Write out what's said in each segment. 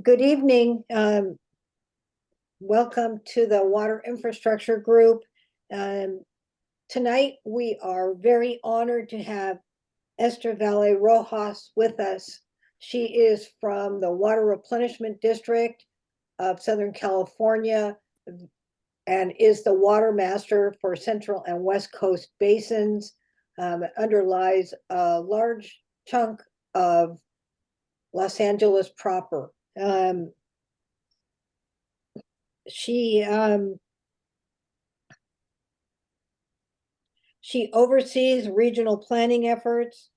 Good evening. Welcome to the Water Infrastructure Group. Um, Tonight, we are very honored to have Esther Valle Rojas with us. She is from the Water Replenishment District of Southern California and is the Watermaster for Central and West Coast basins. It underlies a large chunk of Los Angeles proper. She she oversees regional planning efforts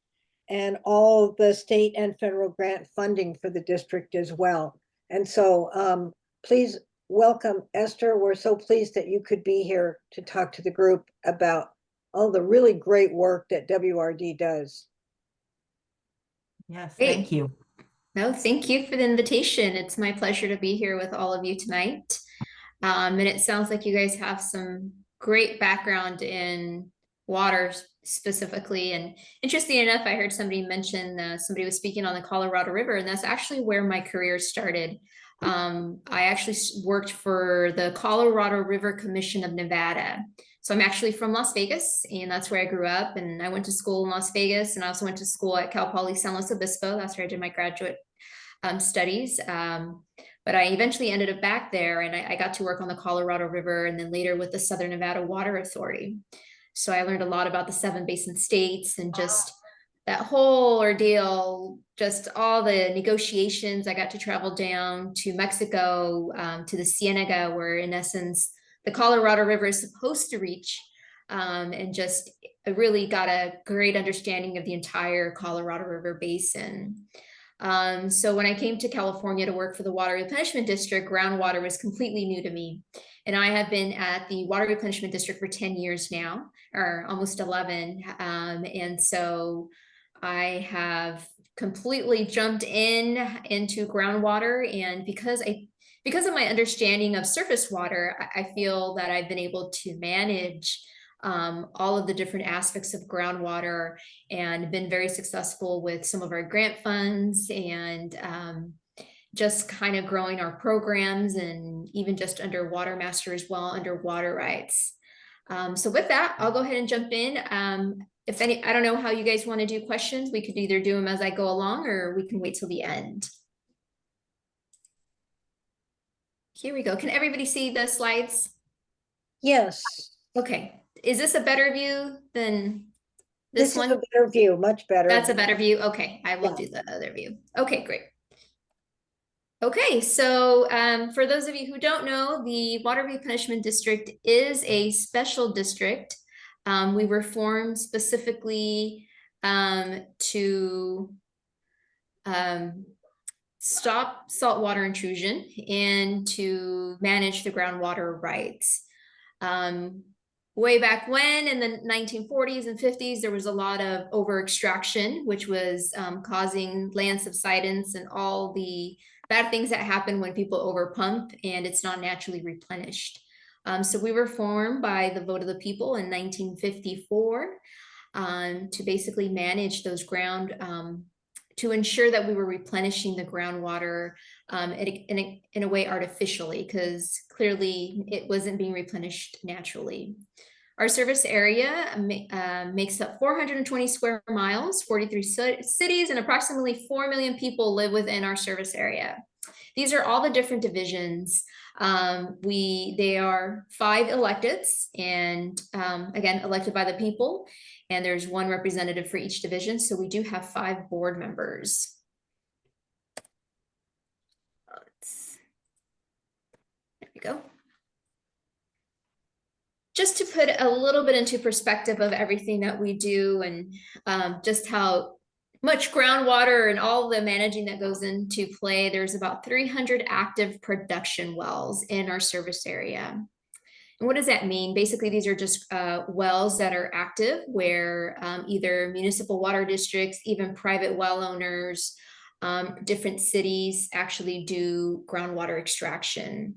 and all the state and federal grant funding for the district as well. And so please welcome Esther. We're so pleased that you could be here to talk to the group about all the really great work that WRD does. Yes, Great. thank you. No, thank you for the invitation. It's my pleasure to be here with all of you tonight. And it sounds like you guys have some great background in water specifically. And interesting enough, I heard somebody mention somebody was speaking on the Colorado River, and that's actually where my career started. I actually worked for the Colorado River Commission of Nevada. So I'm actually from Las Vegas, and that's where I grew up. And I went to school in Las Vegas, and I also went to school at Cal Poly San Luis Obispo. That's where I did my graduate studies. But I eventually ended up back there, and I got to work on the Colorado River and then later with the Southern Nevada Water Authority. So I learned a lot about the 7 basin states and just that whole ordeal, just all the negotiations. I got to travel down to Mexico, to the Cienega, where in essence, the Colorado River is supposed to reach, and just I really got a great understanding of the entire Colorado River Basin. So when I came to California to work for the Water Replenishment District, groundwater was completely new to me. And I have been at the Water Replenishment District for 10 years now, or almost 11. And so I have completely jumped into groundwater. And because of my understanding of surface water, I feel that I've been able to manage all of the different aspects of groundwater and been very successful with some of our grant funds and just kind of growing our programs and even just under Watermaster as well, under water rights. So with that, I'll go ahead and jump in. If any, I don't know how you guys want to do questions. We could either do them as I go along or we can wait till the end. Here we go. Can everybody see the slides? Yes. Okay. Is this a better view than this one? Is a better view, much better. That's a better view. Okay, I will do the other view. Okay, great. Okay, so for those of you who don't know, the Water Replenishment District is a special district. We were formed specifically to stop saltwater intrusion and to manage the groundwater rights. Way back when in the 1940s and 50s, there was a lot of over extraction, which was causing land subsidence and all the bad things that happen when people over pump and it's not naturally replenished. So we were formed by the vote of the people in 1954 to basically manage those to ensure that we were replenishing the groundwater in a way artificially, because clearly it wasn't being replenished naturally. Our service area makes up 420 square miles, 43 cities, and approximately 4 million people live within our service area. These are all the different divisions. They are 5 electeds, and again, elected by the people. And there's 1 representative for each division. So we do have 5 board members. There we go. Just to put a little bit into perspective of everything that we do and just how much groundwater and all the managing that goes into play, there's about 300 active production wells in our service area. And what does that mean? Basically, these are just wells that are active where either municipal water districts, even private well owners, different cities actually do groundwater extraction.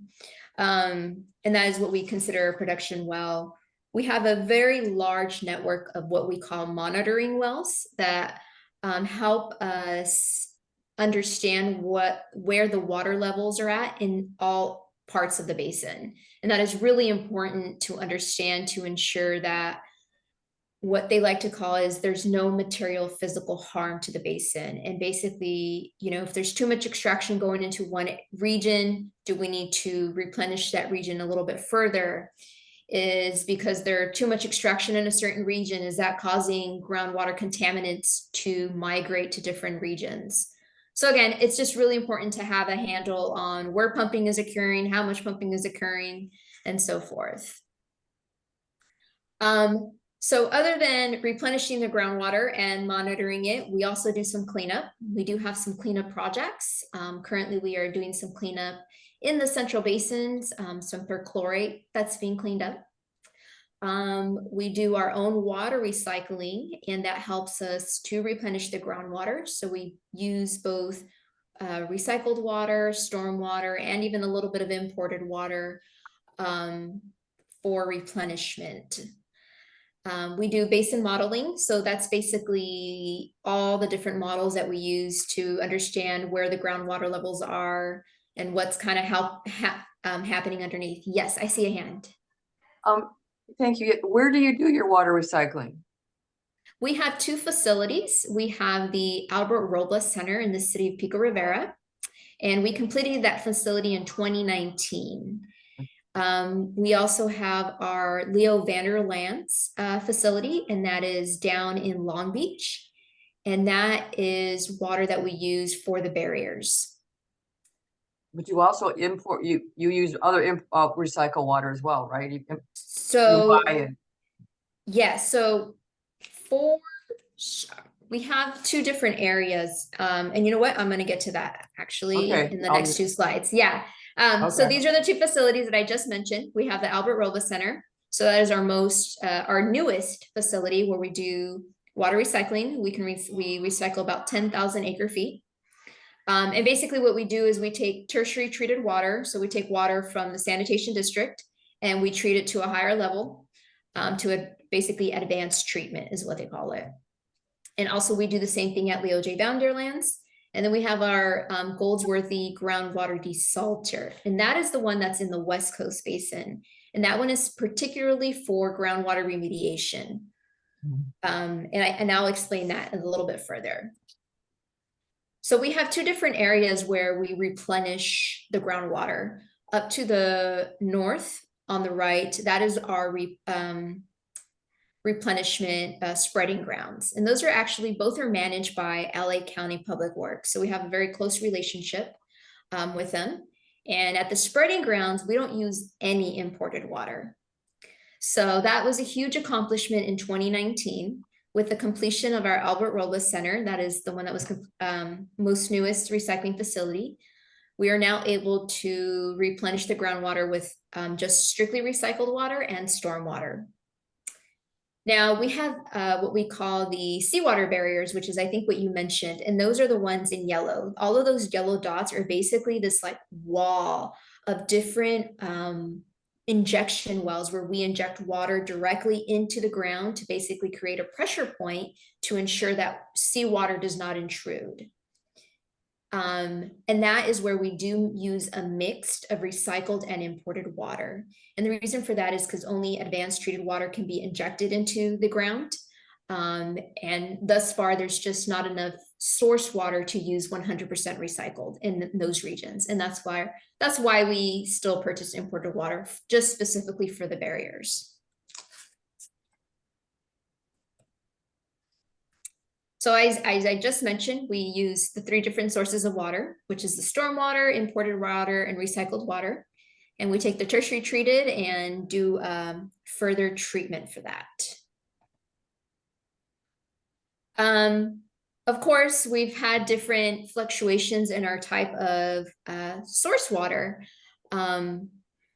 And that is what we consider a production well. We have a very large network of what we call monitoring wells that help us understand where the water levels are at in all parts of the basin. And that is really important to understand to ensure that what they like to call is there's no material physical harm to the basin. And basically, you know, if there's too much extraction going into one region, do we need to replenish that region a little bit further? Is because there are too much extraction in a certain region, is that causing groundwater contaminants to migrate to different regions? So again, it's just really important to have a handle on where pumping is occurring, how much pumping is occurring, and so forth. So other than replenishing the groundwater and monitoring it, we also do some cleanup. We do have some cleanup projects. Currently, we are doing some cleanup in the central basins, some perchlorate that's being cleaned up. We do our own water recycling, and that helps us to replenish the groundwater. So we use both recycled water, storm water, and even a little bit of imported water for replenishment. We do basin modeling. So that's basically all the different models that we use to understand where the groundwater levels are and what's kind of happening underneath. Yes, I see a hand. Thank you. Where do you do your water recycling? We have two facilities. We have the Albert Robles Center in the city of Pico Rivera, and we completed that facility in 2019. We also have our Leo Vanderland's facility, and that is down in Long Beach. And that is water that we use for the barriers. But you also import, you use other recycle water as well, right? You So, buy it. yeah, so we have two different areas. And you know what? I'm going to get to that actually in the next two slides. Yeah. So these are the two facilities that I just mentioned. We have the Albert Robles Center. So that is our newest facility where we do water recycling. We recycle about 10,000 acre feet. And basically what we do is we take tertiary treated water. So we take water from the sanitation district and we treat it to a higher level, basically advanced treatment is what they call it. And also we do the same thing at Leo J. Vanderland's. And then we have our Goldsworthy groundwater desalter. And that is the one that's in the West Coast Basin. And that one is particularly for groundwater remediation. And I'll explain that a little bit further. So we have two different areas where we replenish the groundwater. Up to the north on the right, that is our replenishment spreading grounds. And those are actually, both are managed by LA County Public Works. So we have a very close relationship with them. And at the spreading grounds, we don't use any imported water. So that was a huge accomplishment in 2019 with the completion of our Albert Robles Center. That is the one that was most newest recycling facility. We are now able to replenish the groundwater with just strictly recycled water and storm water. Now we have what we call the seawater barriers, which is I think what you mentioned, and those are the ones in yellow. All of those yellow dots are basically this like wall of different injection wells where we inject water directly into the ground to basically create a pressure point to ensure that seawater does not intrude. And that is where we do use a mix of recycled and imported water. And the reason for that is because only advanced treated water can be injected into the ground. And thus far, there's just not enough source water to use 100% recycled in those regions. And that's why we still purchase imported water, just specifically for the barriers. So as I just mentioned, we use the three different sources of water, which is the storm water, imported water, and recycled water. And we take the tertiary treated and do further treatment for that. Of course, we've had different fluctuations in our type of source water.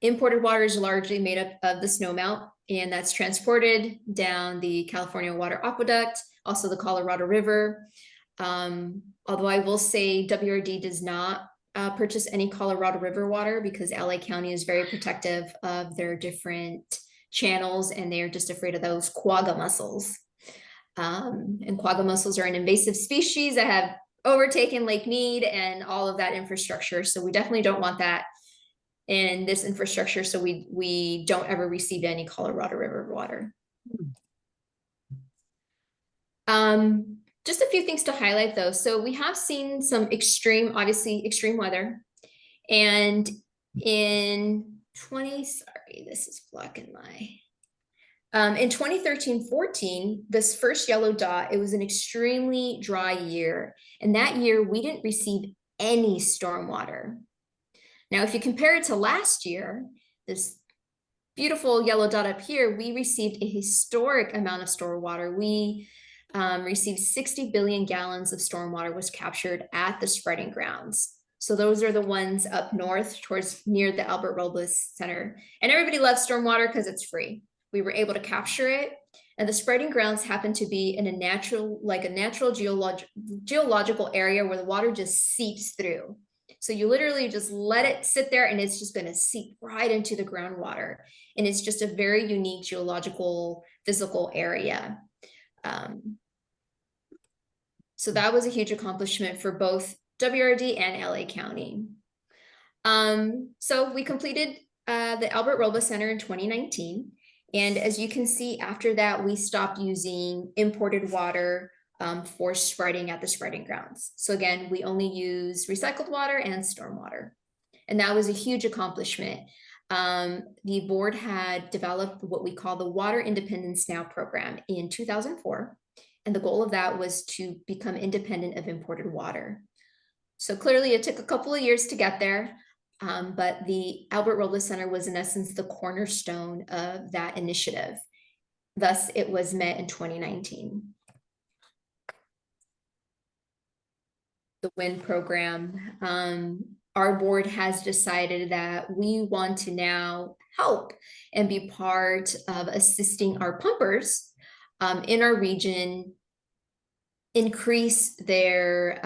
Imported water is largely made up of the snowmelt, and that's transported down the California Water Aqueduct, also the Colorado River. Although I will say WRD does not purchase any Colorado River water because LA County is very protective of their different channels, and they're just afraid of those quagga mussels. And quagga mussels are an invasive species that have overtaken Lake Mead and all of that infrastructure. So we definitely don't want that in this infrastructure. So we don't ever receive any Colorado River water. Just a few things to highlight though. So we have seen some obviously extreme weather. And in 2013-14, this first yellow dot, it was an extremely dry year. And that year we didn't receive any stormwater. Now, if you compare it to last year, this beautiful yellow dot up here, we received a historic amount of stormwater. We received 60 billion gallons of stormwater was captured at the spreading grounds. So those are the ones up north towards near the Albert Robles Center. And everybody loves stormwater because it's free. We were able to capture it. And the spreading grounds happen to be in a natural geological area where the water just seeps through. So you literally just let it sit there and it's just going to seep right into the groundwater. And it's just a very unique geological physical area. So that was a huge accomplishment for both WRD and LA County. So we completed the Albert Robles Center in 2019. And as you can see, after that, we stopped using imported water for spreading at the spreading grounds. So again, we only use recycled water and stormwater. And that was a huge accomplishment. The board had developed what we call the Water Independence Now program in 2004. And the goal of that was to become independent of imported water. So clearly it took a couple of years to get there, but the Albert Robles Center was in essence the cornerstone of that initiative. Thus, it was met in 2019. The WIN program, our board has decided that we want to now help and be part of assisting our pumpers in our region increase their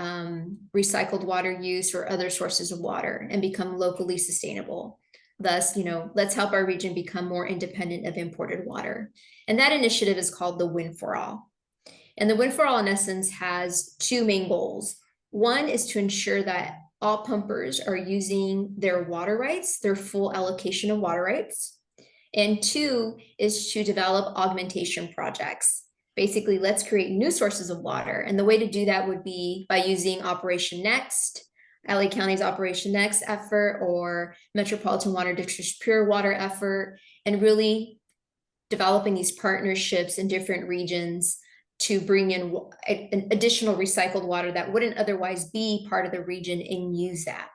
recycled water use or other sources of water and become locally sustainable. Thus, let's help our region become more independent of imported water. And that initiative is called the Win for All. And the Win for All, in essence, has two main goals. One is to ensure that all pumpers are using their water rights, their full allocation of water rights. And two is to develop augmentation projects. Basically, let's create new sources of water. And the way to do that would be by using Operation Next, LA County's Operation Next effort, or Metropolitan Water District's Pure Water effort, and really developing these partnerships in different regions to bring in an additional recycled water that wouldn't otherwise be part of the region and use that.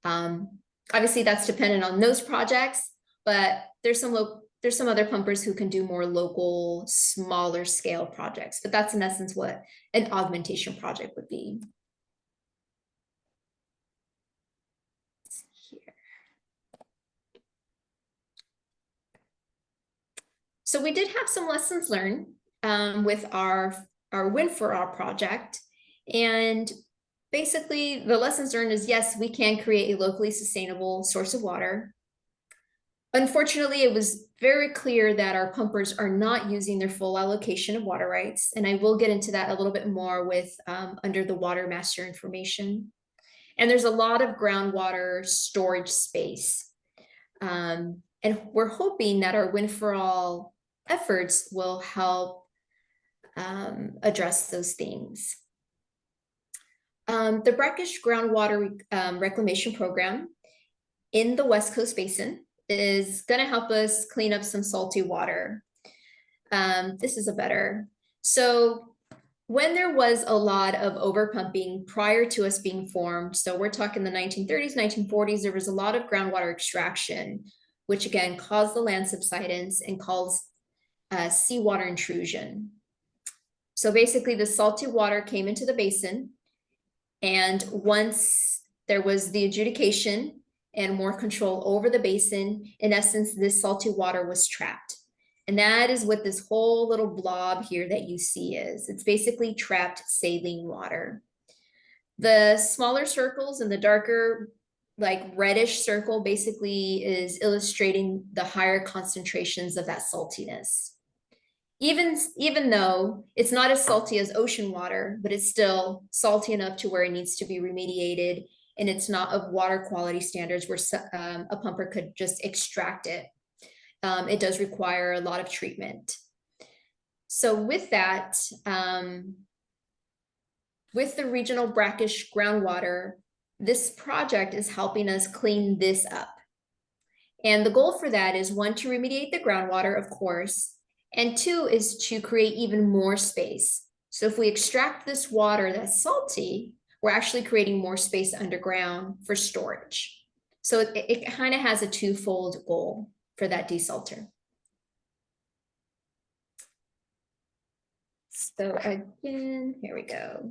Obviously, that's dependent on those projects, but there's some other pumpers who can do more local, smaller scale projects, but that's in essence what an augmentation project would be. So we did have some lessons learned with our Win for All project. And basically the lessons learned is, yes, we can create a locally sustainable source of water. Unfortunately, it was very clear that our pumpers are not using their full allocation of water rights. And I will get into that a little bit more with under the Watermaster information. And there's a lot of groundwater storage space. And we're hoping that our Win for All efforts will help address those things. The Brackish Groundwater Reclamation Program in the West Coast Basin is going to help us clean up some salty water. This is a better. So when there was a lot of overpumping prior to us being formed, so we're talking the 1930s, 1940s, there was a lot of groundwater extraction, which again caused the land subsidence and caused seawater intrusion. So basically the salty water came into the basin, and once there was the adjudication and more control over the basin, in essence, this salty water was trapped. And that is what this whole little blob here that you see is. It's basically trapped saline water. The smaller circles and the darker, like reddish circle basically is illustrating the higher concentrations of that saltiness. even though it's not as salty as ocean water, but it's still salty enough to where it needs to be remediated, and it's not of water quality standards where a pumper could just extract it. It does require a lot of treatment. So with that, with the regional brackish groundwater, this project is helping us clean this up. And the goal for that is, one, to remediate the groundwater, of course, and two is to create even more space. So if we extract this water that's salty, we're actually creating more space underground for storage. So it kind of has a twofold goal for that desalter. So again, here we go.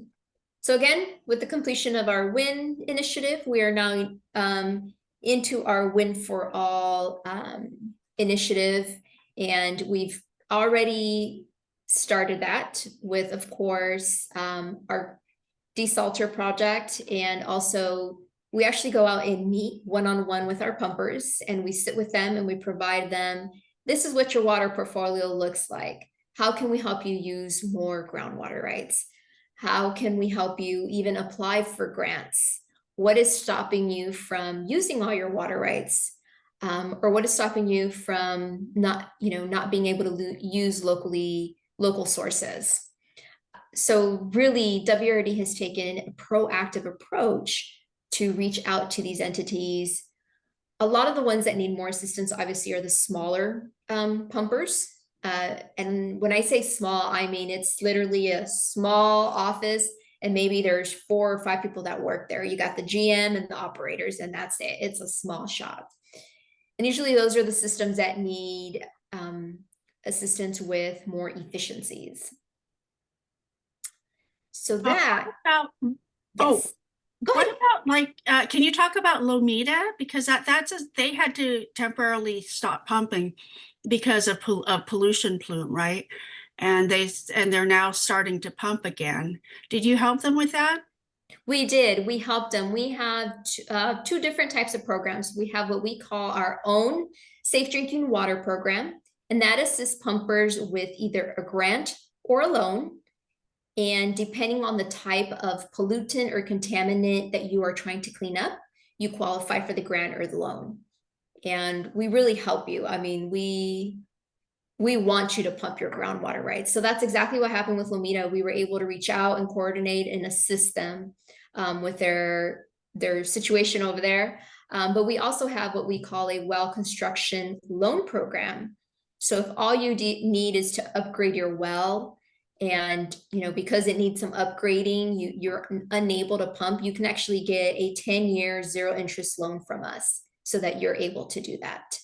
So again, with the completion of our WIN initiative, we are now into our WIN for All initiative, and we've already started that with, of course, our desalter project, and also we actually go out and meet one-on-one with our pumpers, and we sit with them and we provide them, this is what your water portfolio looks like. How can we help you use more groundwater rights? How can we help you even apply for grants? What is stopping you from using all your water rights? Or what is stopping you from not being able to use local sources? So really, WRD has taken a proactive approach to reach out to these entities. A lot of the ones that need more assistance, obviously, are the smaller pumpers. And when I say small, I mean it's literally a small office, and maybe there's 4 or 5 people that work there. You got the GM and the operators, and that's it. It's a small shop. And usually those are the systems that need assistance with more efficiencies. So that what about like can you talk about Lomita, because they had to temporarily stop pumping because of pollution plume, right? And they're now starting to pump again. Did you help them with that? We did. We helped them. We have 2 different types of programs. We have what we call our own safe drinking water program, and that assists pumpers with either a grant or a loan. And depending on the type of pollutant or contaminant that you are trying to clean up, you qualify for the grant or the loan. And we really help you. I mean, we want you to pump your groundwater rights. So that's exactly what happened with Lomita. We were able to reach out and coordinate and assist them with their situation over there. But we also have what we call a well construction loan program. So if all you need is to upgrade your well, and because it needs some upgrading, you're unable to pump, you can actually get a 10-year 0 interest loan from us so that you're able to do that.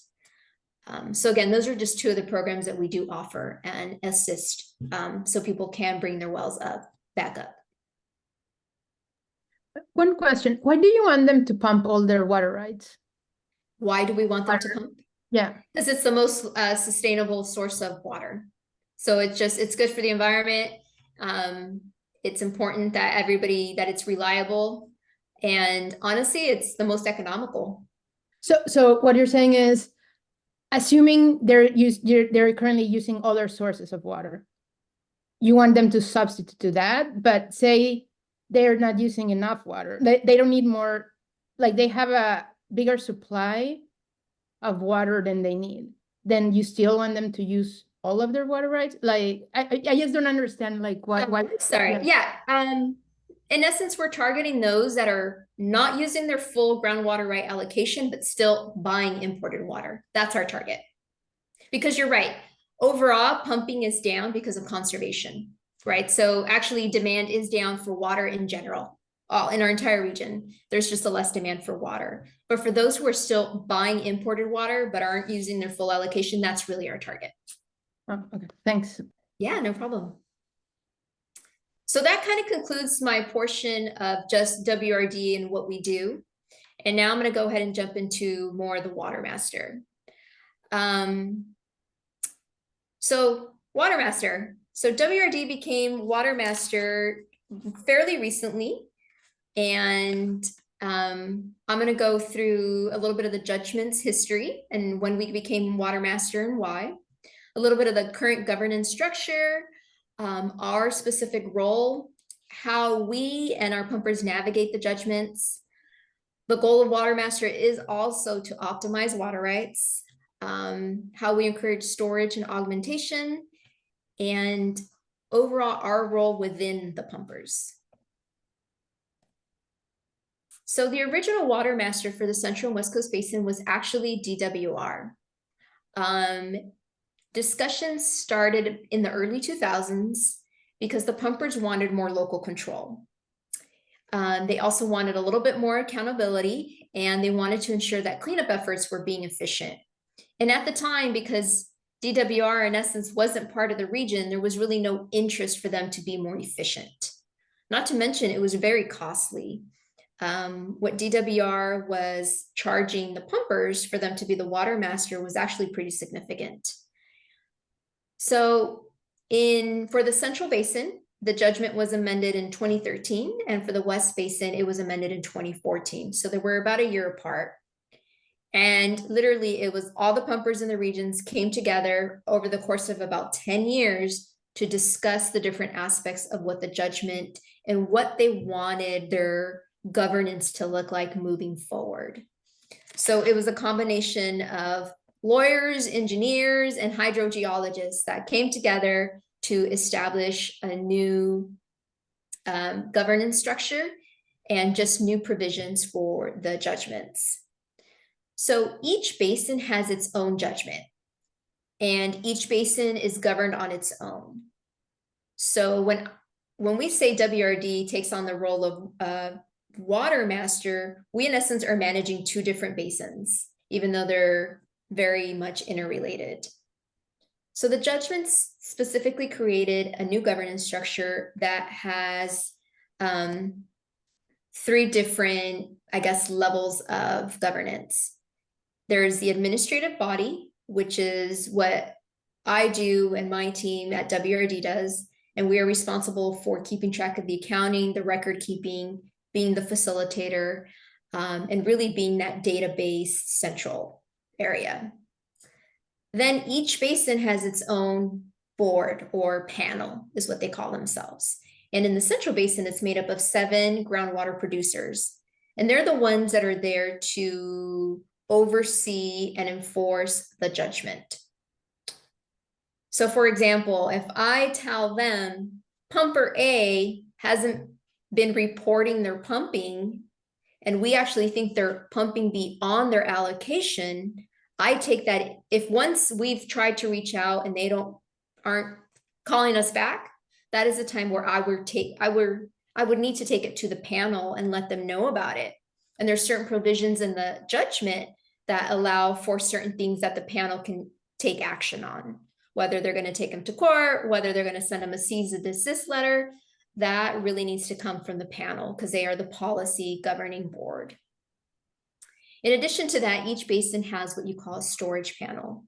So again, those are just 2 of the programs that we do offer and assist, so people can bring their wells back up. One question, why do you want them to pump all their water rights? Why do we want them to pump? Yeah. Because it's the most sustainable source of water. So it's good for the environment. It's important that that it's reliable. And honestly, it's the most economical. So what you're saying is, assuming they're currently using other sources of water, you want them to substitute to that, but say they're not using enough water. They don't need more, like they have a bigger supply of water than they need. Then you still want them to use all of their water rights? Like, I just don't understand, like, why. Sorry. Yeah. In essence, we're targeting those that are not using their full groundwater right allocation, but still buying imported water. That's our target. Because you're right. Overall, pumping is down because of conservation, right? So actually demand is down for water in general. In our entire region, there's just a less demand for water. But for those who are still buying imported water, but aren't using their full allocation, that's really our target. Oh, okay, thanks. Yeah, no problem. So that kind of concludes my portion of just WRD and what we do. And now I'm going to go ahead and jump into more of the Watermaster. So Watermaster. So WRD became Watermaster fairly recently. And I'm going to go through a little bit of the judgments history and when we became Watermaster and why. a little bit of the current governance structure, our specific role, how we and our pumpers navigate the judgments. The goal of Watermaster is also to optimize water rights, how we encourage storage and augmentation, and overall our role within the pumpers. So the original Watermaster for the Central and West Coast Basin was actually DWR. Discussions started in the early 2000s because the pumpers wanted more local control. They also wanted a little bit more accountability, and they wanted to ensure that cleanup efforts were being efficient. And at the time, because DWR in essence wasn't part of the region, there was really no interest for them to be more efficient. Not to mention it was very costly. What DWR was charging the pumpers for them to be the Watermaster was actually pretty significant. So for the Central Basin, the judgment was amended in 2013, and for the West Basin, it was amended in 2014. So they were about a year apart. And literally, it was all the pumpers in the regions came together over the course of about 10 years to discuss the different aspects of what the judgment and what they wanted their governance to look like moving forward. So it was a combination of lawyers, engineers, and hydrogeologists that came together to establish a new governance structure and just new provisions for the judgments. So each basin has its own judgment, and each basin is governed on its own. So when we say WRD takes on the role of Watermaster, we in essence are managing two different basins, even though they're very much interrelated. So the judgments specifically created a new governance structure that has 3 different, I guess, levels of governance. There's the administrative body, which is what I do and my team at WRD does, and we are responsible for keeping track of the accounting, the record keeping, being the facilitator, and really being that database central area. Then each basin has its own board or panel, is what they call themselves. And in the Central Basin, it's made up of 7 groundwater producers. And they're the ones that are there to oversee and enforce the judgment. So for example, if I tell them pumper A hasn't been reporting their pumping, and we actually think they're pumping beyond their allocation, I take that, if once we've tried to reach out and they aren't calling us back, that is a time where I would need to take it to the panel and let them know about it. And there's certain provisions in the judgment that allow for certain things that the panel can take action on, whether they're going to take them to court, whether they're going to send them a cease and desist letter. That really needs to come from the panel because they are the policy governing board. In addition to that, each basin has what you call a storage panel,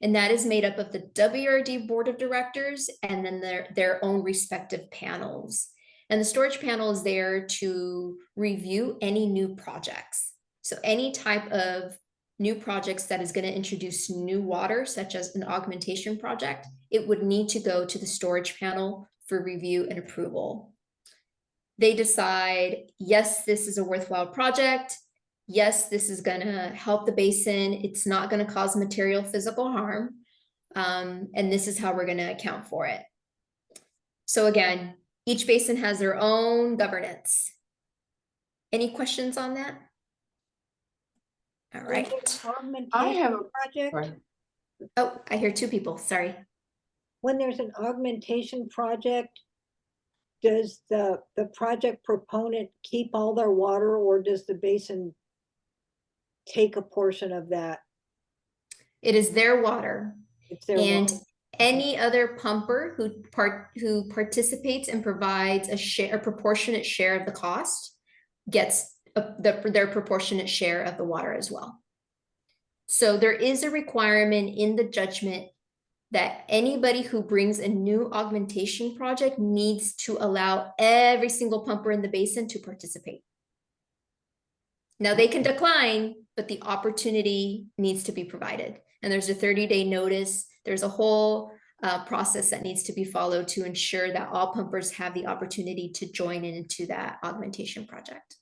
and that is made up of the WRD board of directors and then their own respective panels. And the storage panel is there to review any new projects. So any type of new projects that is going to introduce new water, such as an augmentation project, it would need to go to the storage panel for review and approval. They decide, yes, this is a worthwhile project. Yes, this is going to help the basin. It's not going to cause material physical harm. And this is how we're going to account for it. So again, each basin has their own governance. Any questions on that? All right. I have a project. Sorry. Oh, I hear 2 people. Sorry. When there's an augmentation project, does the project proponent keep all their water, or does the basin take a portion of that? It is their water. It's their And water. any other pumper who participates and provides a proportionate share of the cost gets their proportionate share of the water as well. So there is a requirement in the judgment that anybody who brings a new augmentation project needs to allow every single pumper in the basin to participate. Now they can decline, but the opportunity needs to be provided. And there's a 30-day notice There's a whole process that needs to be followed to ensure that all pumpers have the opportunity to join into that augmentation project.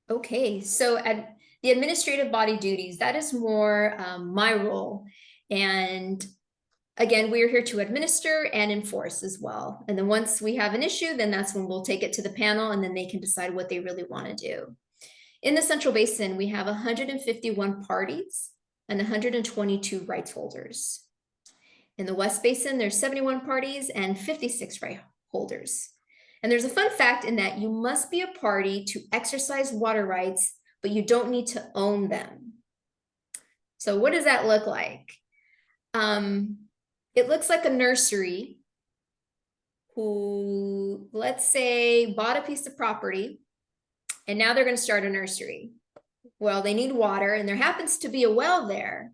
Okay, so at the administrative body duties, that is more my role. And again, we are here to administer and enforce as well. And then once we have an issue, then that's when we'll take it to the panel and then they can decide what they really want to do. In the Central Basin, we have 151 parties and 122 rights holders. In the West Basin, there's 71 parties and 56 right holders. And there's a fun fact in that you must be a party to exercise water rights, but you don't need to own them. So what does that look like? It looks like a nursery who, let's say, bought a piece of property and now they're going to start a nursery. Well, they need water and there happens to be a well there.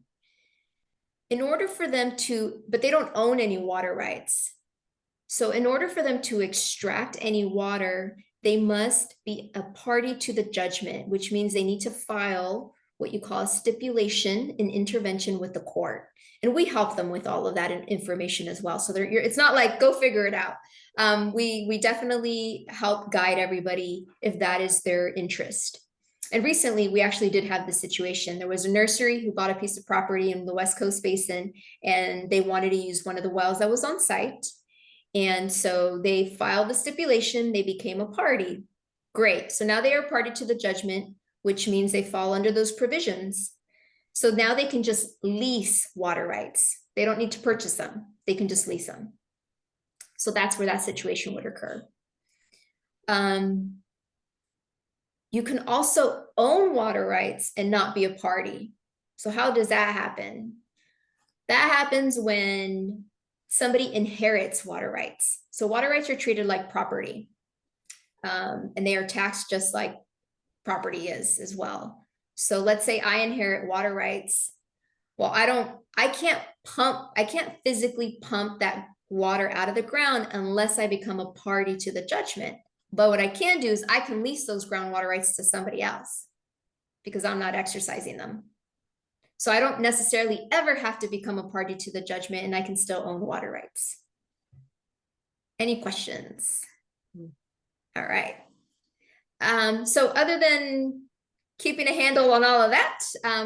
In order for them to, but they don't own any water rights. So in order for them to extract any water, they must be a party to the judgment, which means they need to file what you call a stipulation in intervention with the court. And we help them with all of that information as well. So it's not like, go figure it out. We definitely help guide everybody if that is their interest. And recently, we actually did have this situation. There was a nursery who bought a piece of property in the West Coast Basin, and they wanted to use one of the wells that was on site. And so they filed the stipulation, they became a party. Great, so now they are party to the judgment, which means they fall under those provisions. So now they can just lease water rights. They don't need to purchase them, they can just lease them. So that's where that situation would occur. You can also own water rights and not be a party. So how does that happen? That happens when somebody inherits water rights. So water rights are treated like property, and they are taxed just like property is as well. So let's say I inherit water rights. Well, I can't physically pump that water out of the ground unless I become a party to the judgment. But what I can do is I can lease those groundwater rights to somebody else because I'm not exercising them. So I don't necessarily ever have to become a party to the judgment and I can still own water rights. Any questions? All right. So other than keeping a handle on all of that,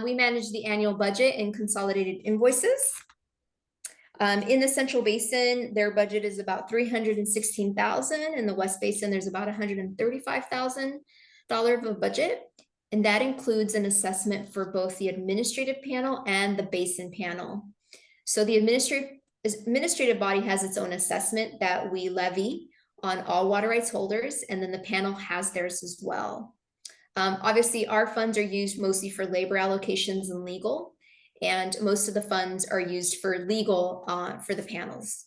we manage the annual budget and consolidated invoices. In the Central Basin, their budget is about $316,000. In the West Basin, there's about $135,000 of a budget. And that includes an assessment for both the administrative panel and the basin panel. So the administrative body has its own assessment that we levy on all water rights holders, and then the panel has theirs as well. Obviously, our funds are used mostly for labor allocations and legal, and most of the funds are used for legal for the panels.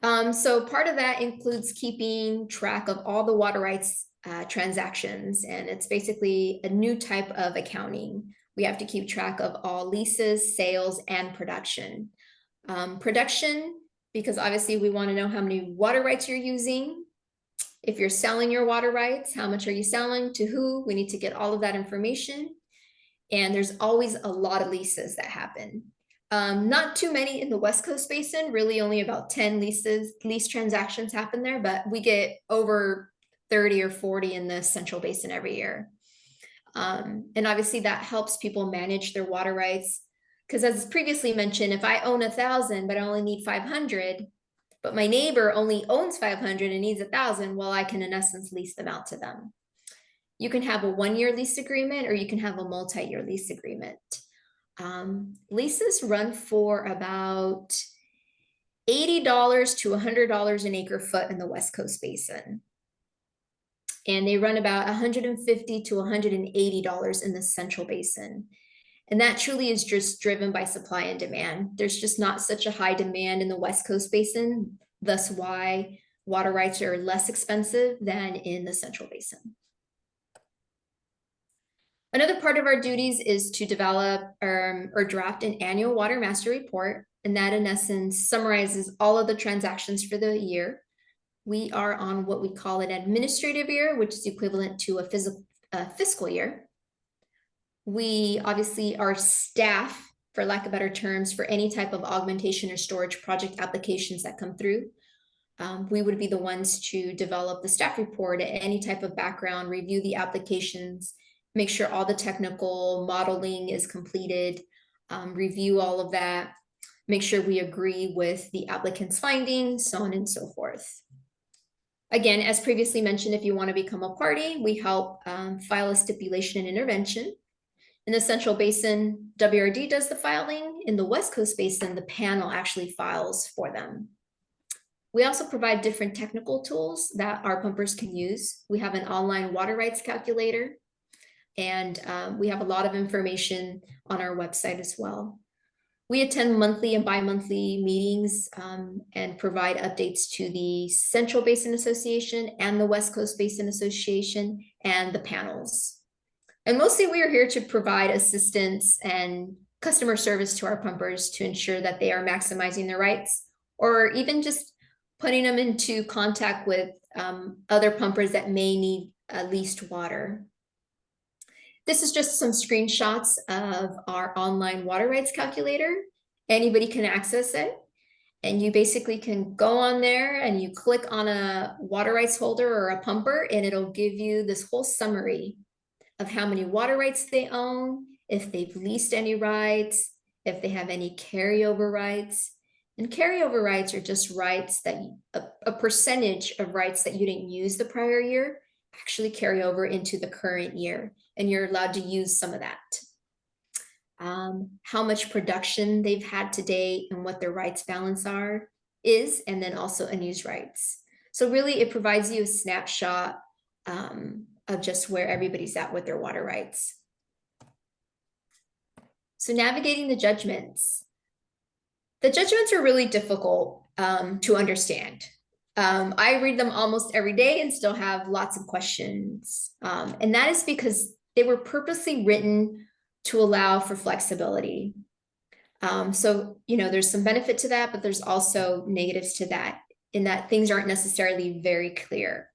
So part of that includes keeping track of all the water rights transactions, and it's basically a new type of accounting. We have to keep track of all leases, sales, and production. Production, because obviously we want to know how many water rights you're using. If you're selling your water rights, how much are you selling, to who? We need to get all of that information. And there's always a lot of leases that happen. Not too many in the West Coast Basin, really only about 10 lease transactions happen there, but we get over 30 or 40 in the Central Basin every year. And obviously that helps people manage their water rights. Because as previously mentioned, if I own 1,000, but I only need 500, but my neighbor only owns 500 and needs 1,000, well, I can in essence lease them out to them. You can have a one-year lease agreement or you can have a multi-year lease agreement. Leases run for about $80 to $100 an acre foot in the West Coast Basin. And they run about $150 to $180 in the Central Basin. And that truly is just driven by supply and demand. There's just not such a high demand in the West Coast Basin, thus why water rights are less expensive than in the Central Basin. Another part of our duties is to develop or draft an annual Watermaster report, and that in essence summarizes all of the transactions for the year. We are on what we call an administrative year, which is equivalent to a fiscal year. We obviously are staff, for lack of better terms, for any type of augmentation or storage project applications that come through. We would be the ones to develop the staff report, any type of background, review the applications, make sure all the technical modeling is completed, review all of that, make sure we agree with the applicant's findings, so on and so forth. Again, as previously mentioned, if you want to become a party, we help file a stipulation and intervention. In the Central Basin, WRD does the filing. In the West Coast Basin, the panel actually files for them. We also provide different technical tools that our pumpers can use. We have an online water rights calculator, and we have a lot of information on our website as well. We attend monthly and bi-monthly meetings and provide updates to the Central Basin Association and the West Coast Basin Association and the panels. And mostly we are here to provide assistance and customer service to our pumpers to ensure that they are maximizing their rights, or even just putting them into contact with other pumpers that may need leased water. This is just some screenshots of our online water rights calculator. Anybody can access it. And you basically can go on there and you click on a water rights holder or a pumper, and it'll give you this whole summary of how many water rights they own, if they've leased any rights, if they have any carryover rights. And carryover rights are just rights that a percentage of rights that you didn't use the prior year actually carry over into the current year, and you're allowed to use some of that. How much production they've had to date and what their rights balance is, and then also unused rights. So really it provides you a snapshot of just where everybody's at with their water rights. So navigating the judgments. The judgments are really difficult to understand. I read them almost every day and still have lots of questions. And that is because they were purposely written to allow for flexibility. So, you know, there's some benefit to that, but there's also negatives to that, in that things aren't necessarily very clear.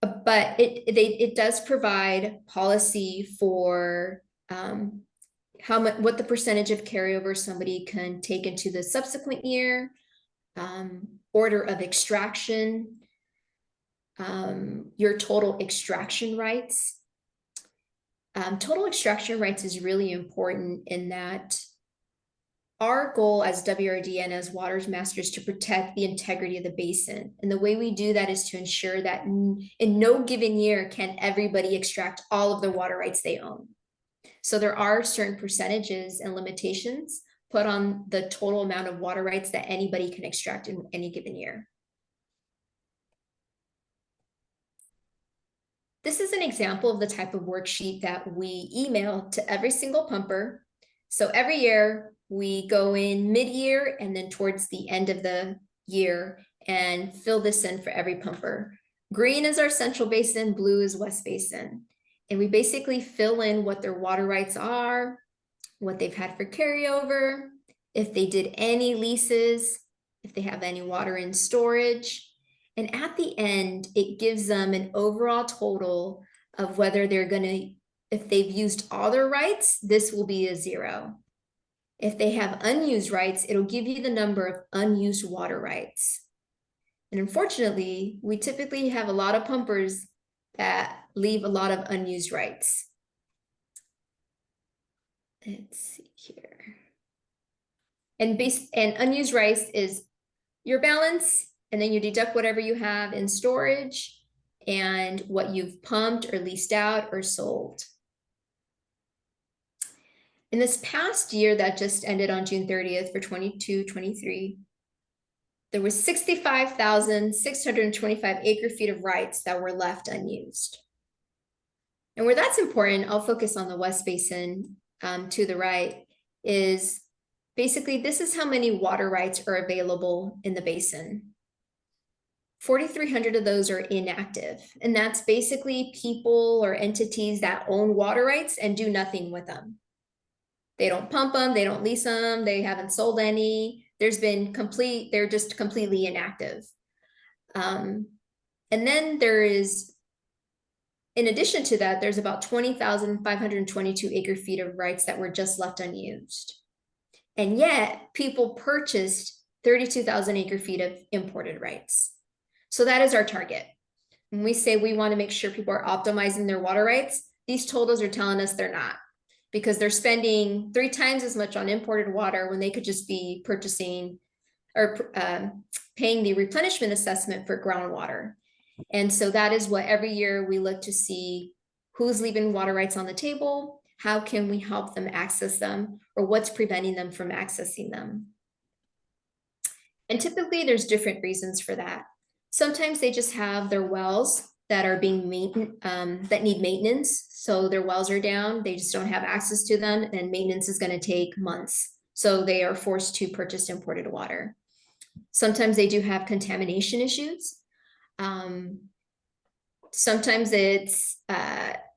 But it does provide policy for what the percentage of carryover somebody can take into the subsequent year, order of extraction, your total extraction rights. Total extraction rights is really important in that our goal as WRD and as Watermaster is to protect the integrity of the basin. And the way we do that is to ensure that in no given year can everybody extract all of the water rights they own. So there are certain percentages and limitations put on the total amount of water rights that anybody can extract in any given year. This is an example of the type of worksheet that we email to every single pumper. So every year we go in mid-year and then towards the end of the year and fill this in for every pumper. Green is our Central Basin, blue is West Basin. And we basically fill in what their water rights are, what they've had for carryover, if they did any leases, if they have any water in storage. And at the end, it gives them an overall total of whether they're going to, if they've used all their rights, this will be a 0. If they have unused rights, it'll give you the number of unused water rights. And unfortunately, we typically have a lot of pumpers that leave a lot of unused rights. Let's see here. And unused rights is your balance, and then you deduct whatever you have in storage and what you've pumped or leased out or sold. In this past year that just ended on June 30th for 22-23, there was 65,625 acre-feet of rights that were left unused. And where that's important, I'll focus on the West Basin to the right, is basically this is how many water rights are available in the basin. 4,300 of those are inactive. And that's basically people or entities that own water rights and do nothing with them. They don't pump them, they don't lease them, they haven't sold any. They're just completely inactive. And then there is In addition to that, there's about 20,522 acre feet of rights that were just left unused. And yet people purchased 32,000 acre feet of imported rights. So that is our target. When we say we want to make sure people are optimizing their water rights, these totals are telling us they're not, because they're spending 3 times as much on imported water when they could just be purchasing or paying the replenishment assessment for groundwater. And so that is what every year we look to see who's leaving water rights on the table, how can we help them access them, or what's preventing them from accessing them. And typically there's different reasons for that. Sometimes they just have their wells that are being that need maintenance. So their wells are down, they just don't have access to them, and maintenance is going to take months. So they are forced to purchase imported water. Sometimes they do have contamination issues. Sometimes it's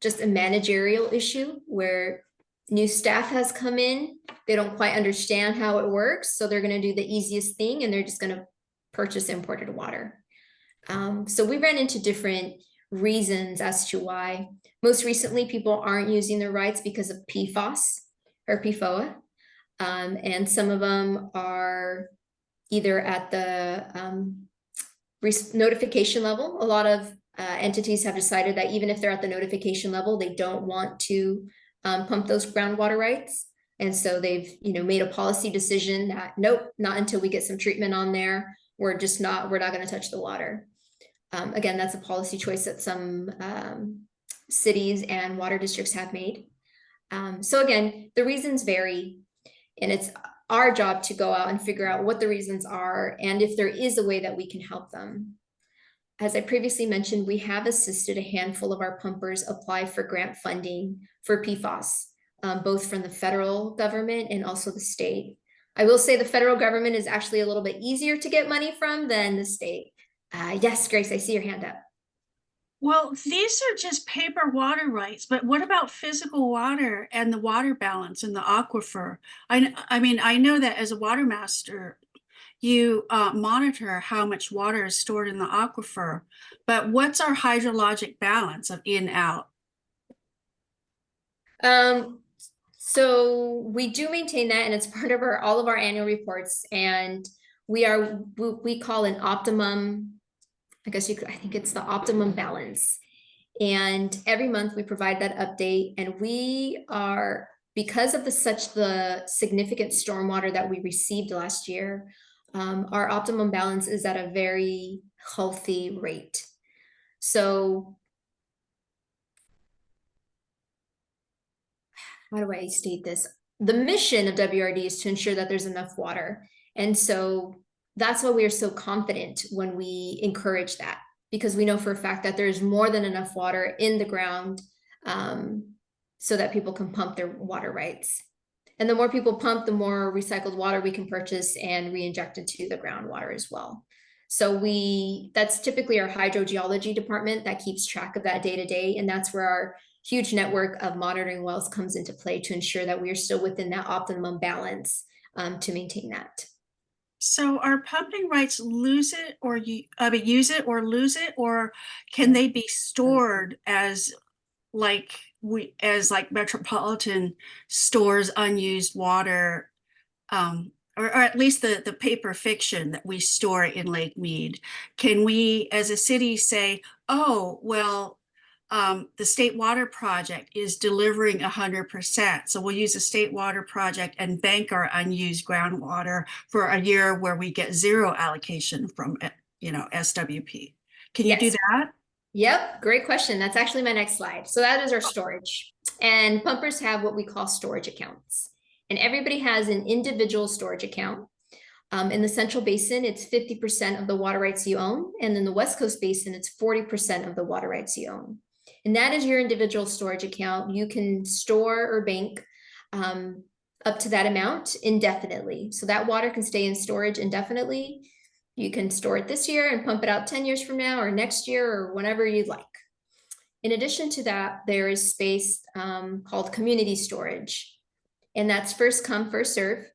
just a managerial issue where new staff has come in, they don't quite understand how it works, so they're going to do the easiest thing and they're just going to purchase imported water. So we ran into different reasons as to why. Most recently, people aren't using their rights because of PFOS or PFOA, and some of them are either at the notification level. A lot of entities have decided that even if they're at the notification level, they don't want to pump those groundwater rights. And so they've, made a policy decision that, nope, not until we get some treatment on there. We're not going to touch the water. Again, that's a policy choice that some cities and water districts have made. So again, the reasons vary, and it's our job to go out and figure out what the reasons are and if there is a way that we can help them. As I previously mentioned, we have assisted a handful of our pumpers apply for grant funding for PFOS, both from the federal government and also the state. I will say the federal government is actually a little bit easier to get money from than the state. Yes, Grace, I see your hand up. Well, these are just paper water rights, but what about physical water and the water balance in the aquifer? I mean, I know that as a Watermaster, you monitor how much water is stored in the aquifer, but what's our hydrologic balance of in-out? So we do maintain that, and it's part of all of our annual reports, and we call an optimum, I think it's the optimum balance. And every month we provide that update, and we are, because of the significant stormwater that we received last year, our optimum balance is at a very healthy rate. So how do I state this? The mission of WRD is to ensure that there's enough water. And so that's why we are so confident when we encourage that, because we know for a fact that there's more than enough water in the ground so that people can pump their water rights. And the more people pump, the more recycled water we can purchase and re-inject into the groundwater as well. So that's typically our hydrogeology department that keeps track of that day to day. And that's where our huge network of monitoring wells comes into play to ensure that we are still within that optimum balance to maintain that. So are pumping rights use it or lose it, or can they be stored as Metropolitan stores unused water, or at least the paper fiction that we store in Lake Mead? Can we as a city say, oh, well, the State Water Project is delivering 100%. So we'll use the State Water Project and bank our unused groundwater for a year where we get zero allocation from, SWP. Can you do that? Yep, great question. That's actually my next slide. So that is our storage. And pumpers have what we call storage accounts. And everybody has an individual storage account. In the Central Basin, it's 50% of the water rights you own. And in the West Coast Basin, it's 40% of the water rights you own. And that is your individual storage account. You can store or bank up to that amount indefinitely. So that water can stay in storage indefinitely. You can store it this year and pump it out 10 years from now or next year or whenever you'd like. In addition to that, there is space called community storage. And that's first come, first serve.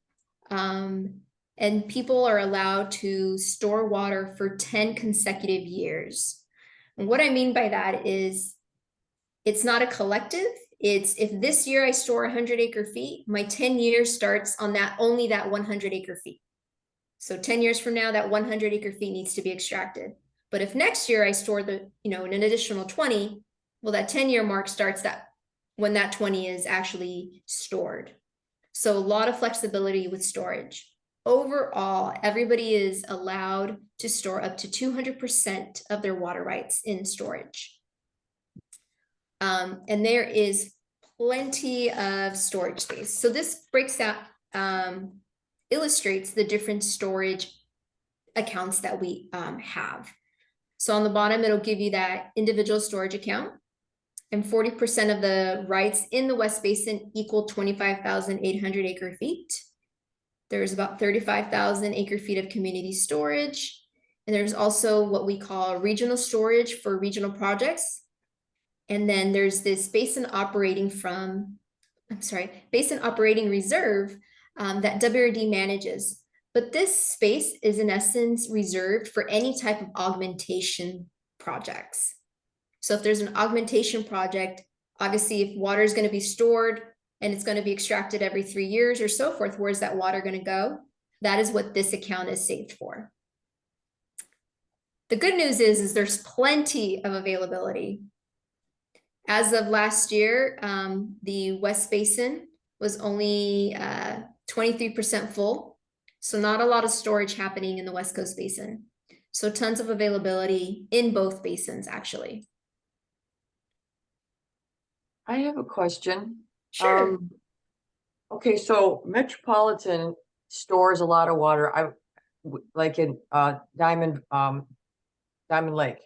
And people are allowed to store water for 10 consecutive years. And what I mean by that is it's not a collective. It's if this year I store 100 acre feet, my 10 years starts on that only that 100 acre feet. So 10 years from now, that 100 acre feet needs to be extracted. But if next year I store the, an additional 20, well, that 10-year mark starts that when that 20 is actually stored. So a lot of flexibility with storage. Overall, everybody is allowed to store up to 200% of their water rights in storage. And there is plenty of storage space. So this breaks out, illustrates the different storage accounts that we have. So on the bottom, it'll give you that individual storage account. And 40% of the rights in the West Basin equal 25,800 acre feet. There's about 35,000 acre feet of community storage. And there's also what we call regional storage for regional projects. And then there's this basin operating reserve that WRD manages. But this space is in essence reserved for any type of augmentation projects. So if there's an augmentation project, obviously if water is going to be stored and it's going to be extracted every 3 years or so forth, where's that water going to go? That is what this account is saved for. The good news is there's plenty of availability. As of last year, the West Basin was only 23% full. So not a lot of storage happening in the West Coast Basin. So tons of availability in both basins, actually. I have a question. Sure. Okay, so Metropolitan stores a lot of water. Like in Diamond Lake,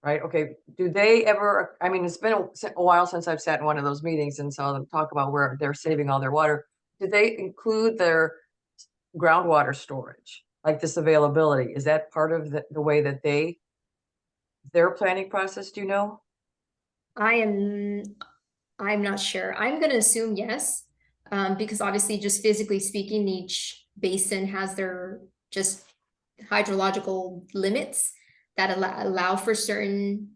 right? Okay, do they ever? I mean, it's been a while since I've sat in one of those meetings and saw them talk about where they're saving all their water. Do they include their groundwater storage, like this availability? Is that part of the way that their planning process? Do you know? I'm not sure. I'm going to assume yes, because obviously just physically speaking, each basin has their just hydrological limits that allow for certain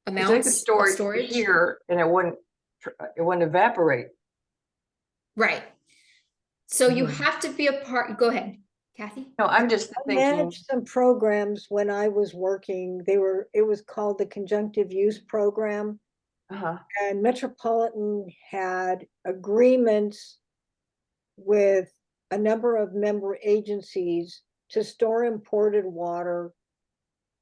amounts they could store of it storage here and it wouldn't evaporate. Right. So you Mhm. have to be a part. Go ahead, Kathy. No, I'm just I thinking. managed some programs when I was working. It was called the Conjunctive Use Program. And Metropolitan had agreements with a number of member agencies to store imported water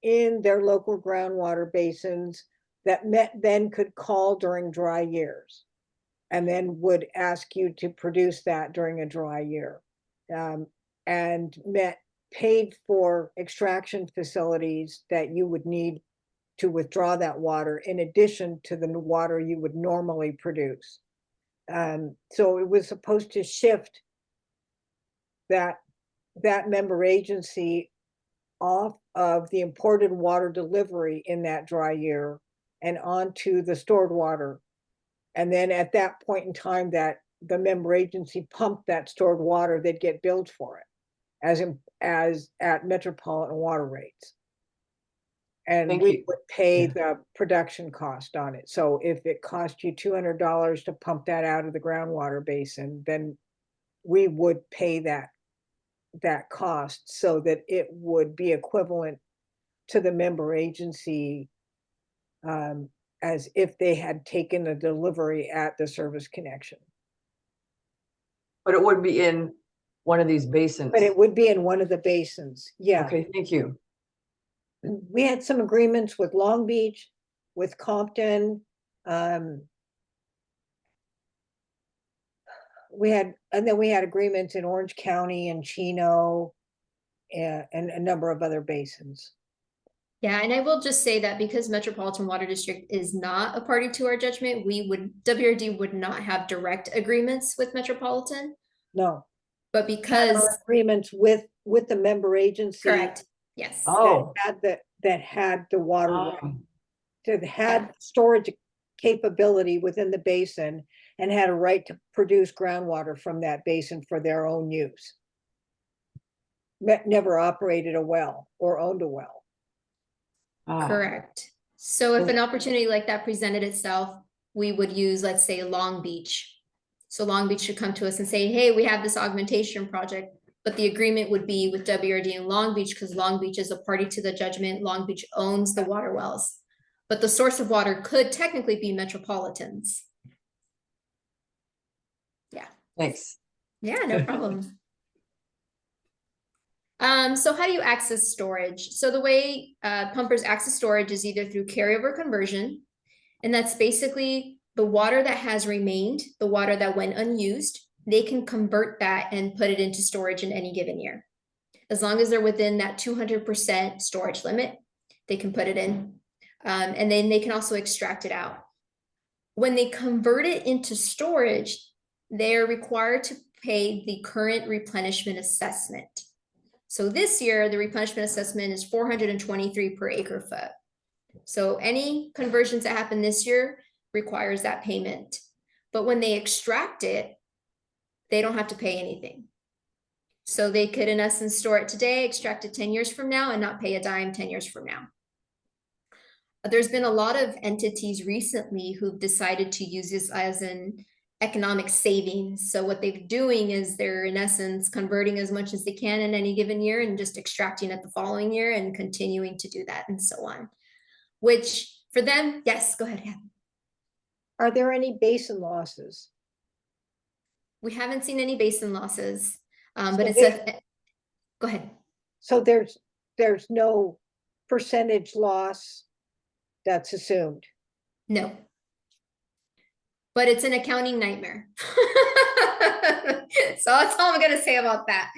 in their local groundwater basins that then could call during dry years and then would ask you to produce that during a dry year. And paid for extraction facilities that you would need to withdraw that water in addition to the water you would normally produce. So it was supposed to shift that member agency off of the imported water delivery in that dry year and onto the stored water. And then at that point in time that the member agency pumped that stored water, they'd get billed for it as at Metropolitan water rates. And Thank we you. would pay the production cost on it. So if it cost you $200 to pump that out of the groundwater basin, then we would pay that cost so that it would be equivalent to the member agency as if they had taken a delivery at the service connection. But it would be in one of these basins. But it would be in one of the basins. Yeah. Okay, thank you. We had some agreements with Long Beach, with Compton. We had agreements in Orange County and Chino and a number of other basins. Yeah, and I will just say that because Metropolitan Water District is not a party to our judgment, WRD would not have direct agreements with Metropolitan. No. But because agreements with the member agency. Correct. Yes. That had the water right, that had storage capability within the basin and had a right to produce groundwater from that basin for their own use. Never operated a well or owned a well. Correct. So if an opportunity like that presented itself, we would use, let's say, Long Beach. So Long Beach should come to us and say, hey, we have this augmentation project, but the agreement would be with WRD and Long Beach because Long Beach is a party to the judgment. Long Beach owns the water wells, but the source of water could technically be Metropolitans. Yeah. Thanks. Yeah, no problem. So how do you access storage? So the way pumpers access storage is either through carryover conversion, and that's basically the water that has remained, the water that went unused, they can convert that and put it into storage in any given year. As long as they're within that 200% storage limit, they can put it in. And then they can also extract it out. When they convert it into storage, they're required to pay the current replenishment assessment. So this year, the replenishment assessment is 423 per acre foot. So any conversions that happen this year requires that payment. But when they extract it, they don't have to pay anything. So they could, in essence, store it today, extract it 10 years from now, and not pay a dime 10 years from now. There's been a lot of entities recently who've decided to use this as an economic savings. So what they're doing is they're, in essence, converting as much as they can in any given year and just extracting it the following year and continuing to do that and so on. Which for them, yes, go ahead. Are there any basin losses? We haven't seen any basin losses, but So it's a, go ahead. So there's no percentage loss that's assumed. No. But it's an accounting nightmare. So that's all I'm gonna say about that.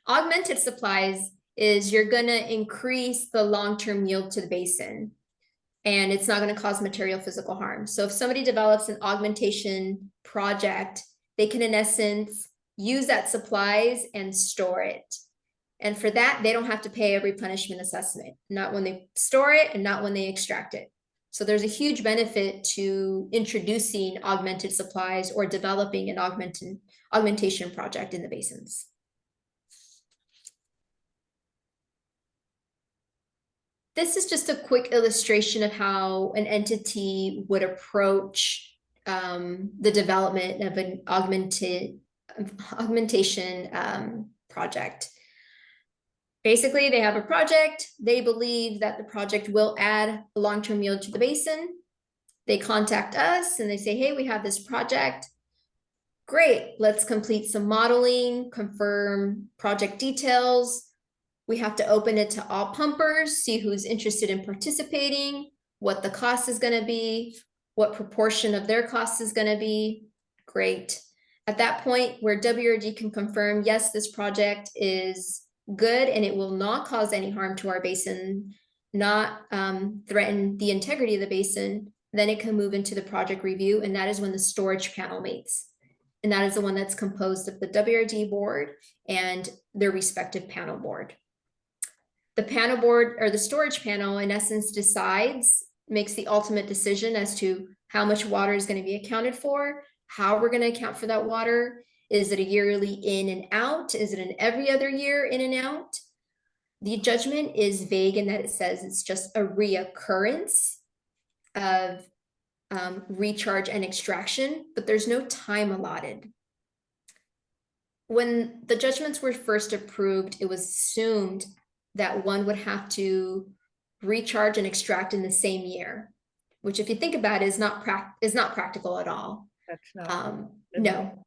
Augmented supplies is you're gonna increase the long-term yield to the basin, and it's not gonna cause material physical harm. So if somebody develops an augmentation project, they can, in essence, use that supplies and store it. And for that, they don't have to pay a replenishment assessment, not when they store it and not when they extract it. So there's a huge benefit to introducing augmented supplies or developing an augmentation project in the basins. This is just a quick illustration of how an entity would approach the development of an augmentation project. Basically, they have a project. They believe that the project will add a long-term yield to the basin. They contact us and they say, hey, we have this project. Great, let's complete some modeling, confirm project details. We have to open it to all pumpers, see who's interested in participating, what the cost is going to be, what proportion of their cost is going to be. Great. At that point, where WRG can confirm, yes, this project is good and it will not cause any harm to our basin, not threaten the integrity of the basin, then it can move into the project review, and that is when the storage panel meets. And that is the one that's composed of the WRD board and their respective panel board. The panel board, or the storage panel, in essence makes the ultimate decision as to how much water is going to be accounted for, how we're going to account for that water. Is it a yearly in and out? Is it an every other year in and out? The judgment is vague in that it says it's just a reoccurrence of recharge and extraction, but there's no time allotted. When the judgments were first approved, it was assumed that one would have to recharge and extract in the same year, which, if you think about it, is not practical at all. That's not. No.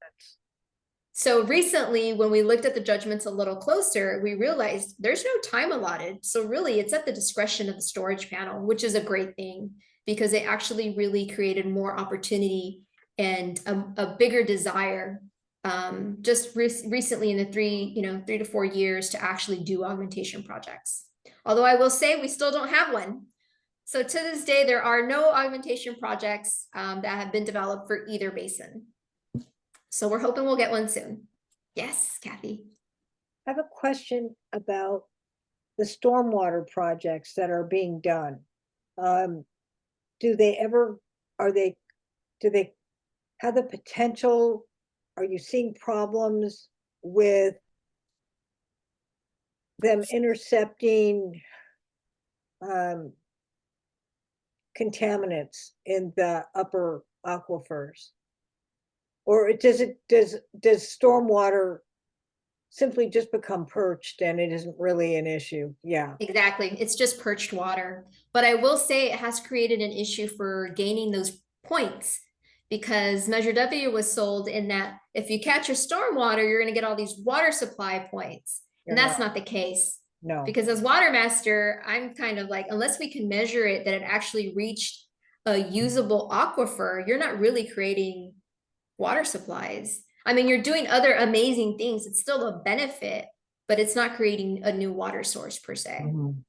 So recently, when we looked at the judgments a little closer, we realized there's no time allotted. So really, it's at the discretion of the storage panel, which is a great thing because it actually really created more opportunity and a bigger desire just recently in the 3 to 4 years to actually do augmentation projects. Although I will say we still don't have one. So to this day, there are no augmentation projects that have been developed for either basin. So we're hoping we'll get one soon. Yes, Kathy. I have a question about the stormwater projects that are being done. Do they have the potential? Are you seeing problems with them intercepting contaminants in the upper aquifers? Or does stormwater simply just become perched and it isn't really an issue? Yeah, Exactly. It's just perched water. But I will say it has created an issue for gaining those points because Measure W was sold in that if you catch your stormwater, you're going to get all these water supply points. And You're that's not the case. no. Because as Watermaster, I'm kind of like, unless we can measure it that it actually reached a usable aquifer, you're not really creating water supplies. I mean, you're doing other amazing things. It's still a benefit, but it's not creating a new water source per se. Mhm.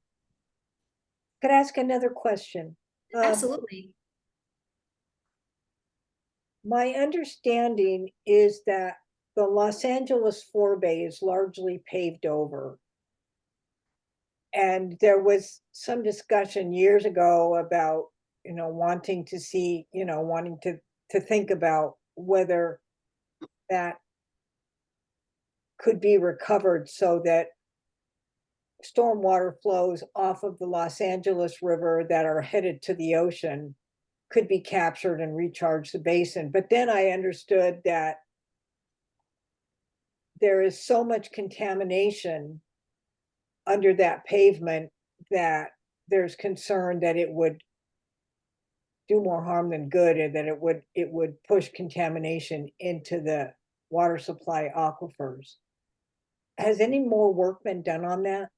Could I ask another question? Absolutely. My understanding is that the Los Angeles forebay is largely paved over. And there was some discussion years ago about, wanting to see, wanting to think about whether that could be recovered so that stormwater flows off of the Los Angeles River that are headed to the ocean could be captured and recharge the basin. But then I understood that there is so much contamination under that pavement that there's concern that it would do more harm than good, and that it would push contamination into the water supply aquifers. Has any more work been done on that?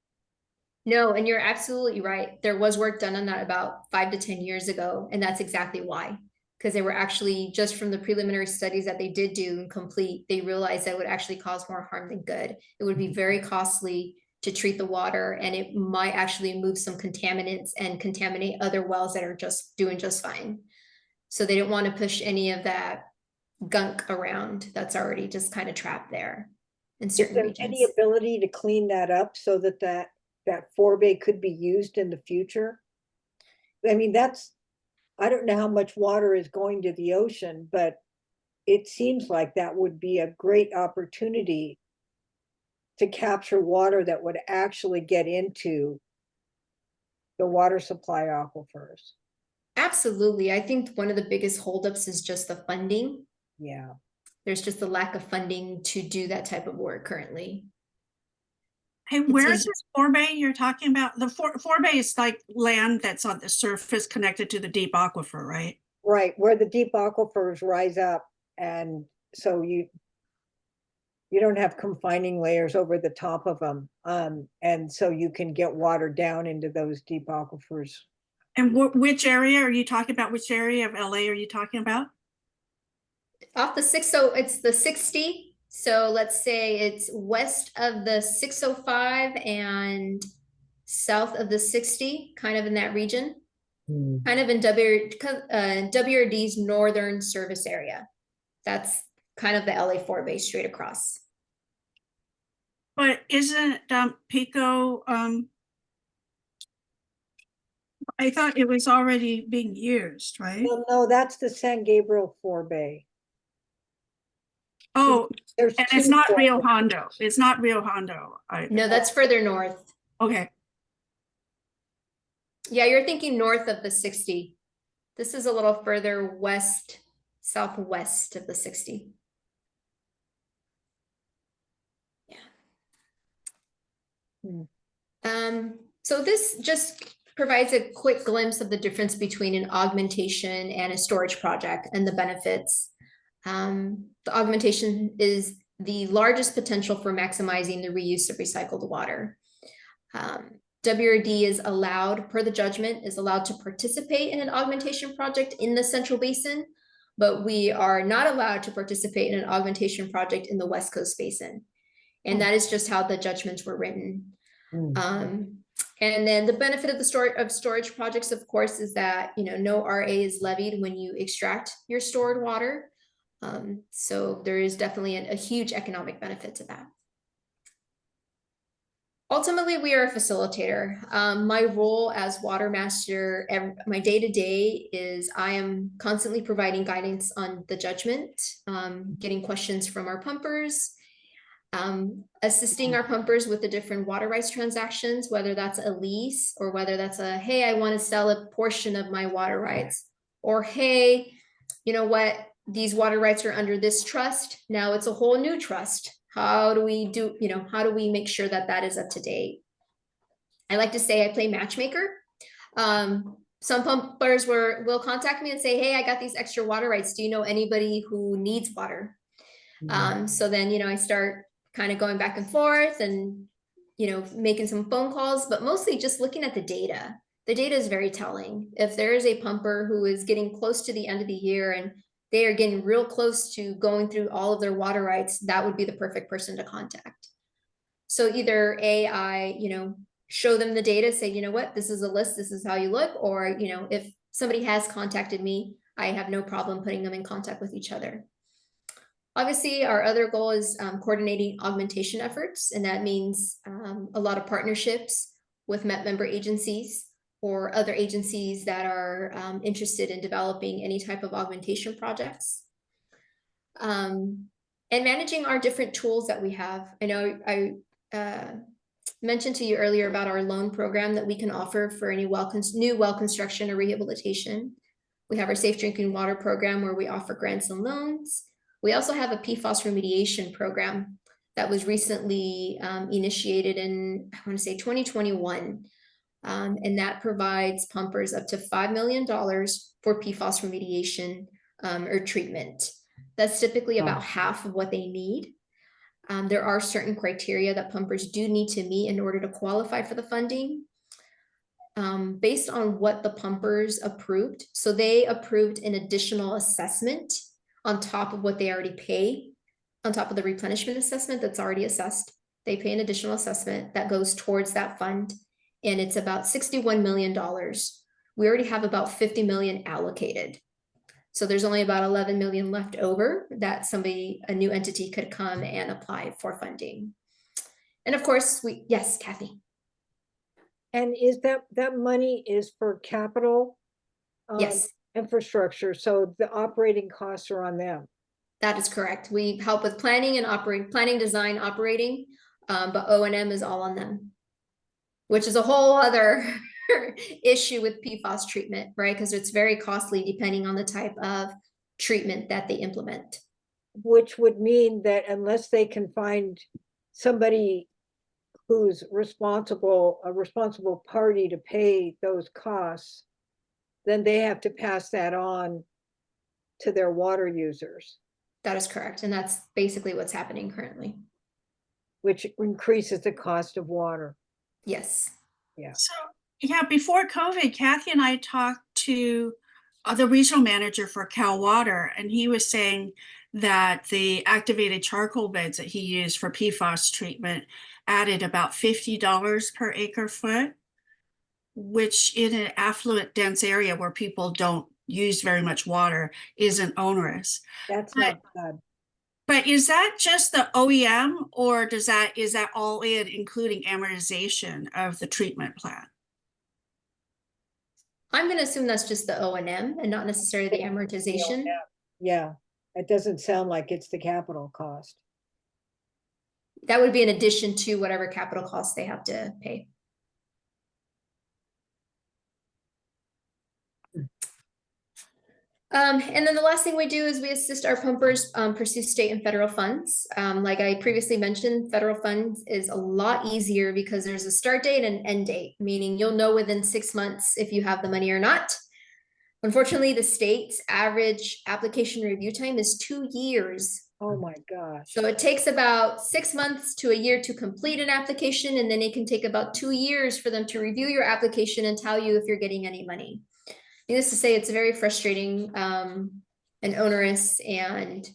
No, and you're absolutely right. There was work done on that about 5 to 10 years ago, and that's exactly why. Because they were actually, just from the preliminary studies that they did do and complete, they realized that would actually cause more harm than good. It would be very costly to treat the water, and it might actually move some contaminants and contaminate other wells that are just doing just fine. So they didn't want to push any of that gunk around that's already just kind of trapped there in Is certain there regions. any ability to clean that up so that forebay could be used in the future? I mean, I don't know how much water is going to the ocean, but it seems like that would be a great opportunity to capture water that would actually get into the water supply aquifers. Absolutely. I think one of the biggest holdups is just the funding. Yeah. There's just a lack of funding to do that type of work currently. Hey, where a- is this forebay you're talking about? The forebay is like land that's on the surface connected to the deep aquifer, right? Right, where the deep aquifers rise up, and so you don't have confining layers over the top of them. And so you can get water down into those deep aquifers. And which area are you talking about? Which area of LA are you talking about? Off the so it's the 60. So let's say it's west of the 605 and south of the 60, kind of in that region, kind of in WRD's northern service area. That's kind of the LA forebay straight across. But isn't Pico, I thought it was already being used, right? Well, no, that's the San Gabriel forebay. Oh, There's and it's two not forebays. Rio Hondo. It's not Rio Hondo. No, that's further north. Okay. Yeah, you're thinking north of the 60. This is a little further west, southwest of the 60. Yeah. So this just provides a quick glimpse of the difference between an augmentation and a storage project and the benefits. The augmentation is the largest potential for maximizing the reuse of recycled water. WRD is allowed, per the judgment, is allowed to participate in an augmentation project in the Central Basin, but we are not allowed to participate in an augmentation project in the West Coast Basin. And that is just how the judgments were written. And then the benefit of the storage projects, of course, is that no RA is levied when you extract your stored water. So there is definitely a huge economic benefit to that. Ultimately, we are a facilitator. My role as Watermaster, my day-to-day is I am constantly providing guidance on the judgment, getting questions from our pumpers, assisting our pumpers with the different water rights transactions, whether that's a lease or whether that's a, hey, I want to sell a portion of my water rights, or hey, you know what, these water rights are under this trust. Now it's a whole new trust. How do we do, how do we make sure that that is up to date? I like to say I play matchmaker. Some pumpers will contact me and say, hey, I got these extra water rights. Do you know anybody who needs water? So then, I start kind of going back and forth and, making some phone calls, but mostly just looking at the data. The data is very telling. If there is a pumper who is getting close to the end of the year and they are getting real close to going through all of their water rights, that would be the perfect person to contact. So either I, show them the data, say, you know what, this is a list, this is how you look, or, if somebody has contacted me, I have no problem putting them in contact with each other. Obviously, our other goal is coordinating augmentation efforts, and that means a lot of partnerships with MET member agencies or other agencies that are interested in developing any type of augmentation projects. And managing our different tools that we have. I know I mentioned to you earlier about our loan program that we can offer for any new well construction or rehabilitation. We have our Safe Drinking Water program where we offer grants and loans. We also have a PFAS remediation program that was recently initiated in, I want to say 2021. And that provides pumpers up to $5 million for PFAS remediation or treatment. That's typically about half of what they need. There are certain criteria that pumpers do need to meet in order to qualify for the funding. Based on what the pumpers approved. So they approved an additional assessment on top of what they already pay, on top of the replenishment assessment that's already assessed. They pay an additional assessment that goes towards that fund, and it's about $61 million. We already have about 50 million allocated. So there's only about 11 million left over that a new entity could come and apply for funding. And of course, yes, Kathy. And is that money is for capital? Yes. Infrastructure, so the operating costs are on them. That is correct. We help with planning and planning, design, operating, but O&M is all on them, which is a whole other issue with PFAS treatment, right? Because it's very costly depending on the type of treatment that they implement. Which would mean that unless they can find somebody who's a responsible party to pay those costs, then they have to pass that on to their water users. That is correct. And that's basically what's happening currently. Which increases the cost of water. Yes. Yeah. So, yeah, before COVID, Kathy and I talked to the regional manager for Cal Water, and he was saying that the activated charcoal beds that he used for PFAS treatment added about $50 per acre foot, which in an affluent dense area where people don't use very much water isn't onerous. That's not bad. But is that just the OEM, or is that all in, including amortization of the treatment plant? I'm going to assume that's just the O&M and not necessarily the amortization. Yeah, it doesn't sound like it's the capital cost. That would be in addition to whatever capital costs they have to pay. And then the last thing we do is we assist our pumpers pursue state and federal funds. Like I previously mentioned, federal funds is a lot easier because there's a start date and end date, meaning you'll know within 6 months if you have the money or not. Unfortunately, the state's average application review time is 2 years. Oh my gosh. So it takes about 6 months to a year to complete an application, and then it can take about 2 years for them to review your application and tell you if you're getting any money. Needless to say, it's very frustrating and onerous and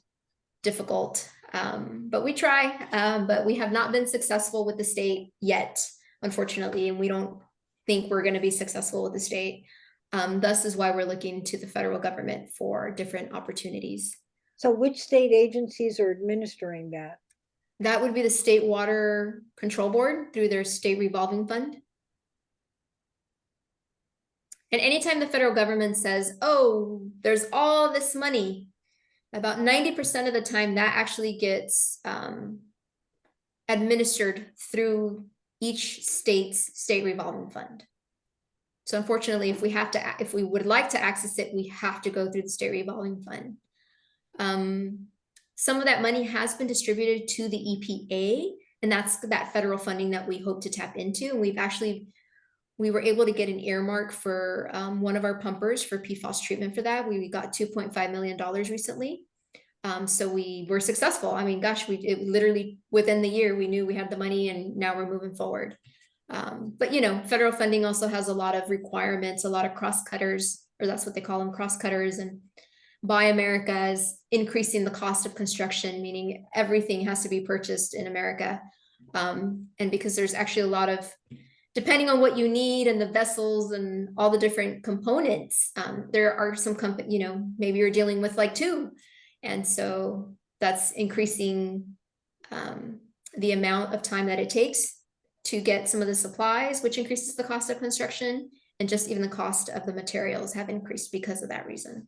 difficult, but we try, but we have not been successful with the state yet, unfortunately, and we don't think we're going to be successful with the state. Thus is why we're looking to the federal government for different opportunities. So which state agencies are administering that? That would be the State Water Control Board through their state revolving fund. And anytime the federal government says, oh, there's all this money, about 90% of the time that actually gets administered through each state's state revolving fund. So unfortunately, if we would like to access it, we have to go through the state revolving fund. Some of that money has been distributed to the EPA, and that's that federal funding that we hope to tap into. And we were able to get an earmark for one of our pumpers for PFAS treatment for that. We got $2.5 million recently. So we were successful. I mean, gosh, it literally within the year, we knew we had the money and now we're moving forward. But you know, federal funding also has a lot of requirements, a lot of cross-cutters, or that's what they call them, cross-cutters. And Buy America is increasing the cost of construction, meaning everything has to be purchased in America. And because there's actually a lot of, depending on what you need and the vessels and all the different components, there are some companies, you know, maybe you're dealing with like two. And so that's increasing the amount of time that it takes to get some of the supplies, which increases the cost of construction, and just even the cost of the materials have increased because of that reason.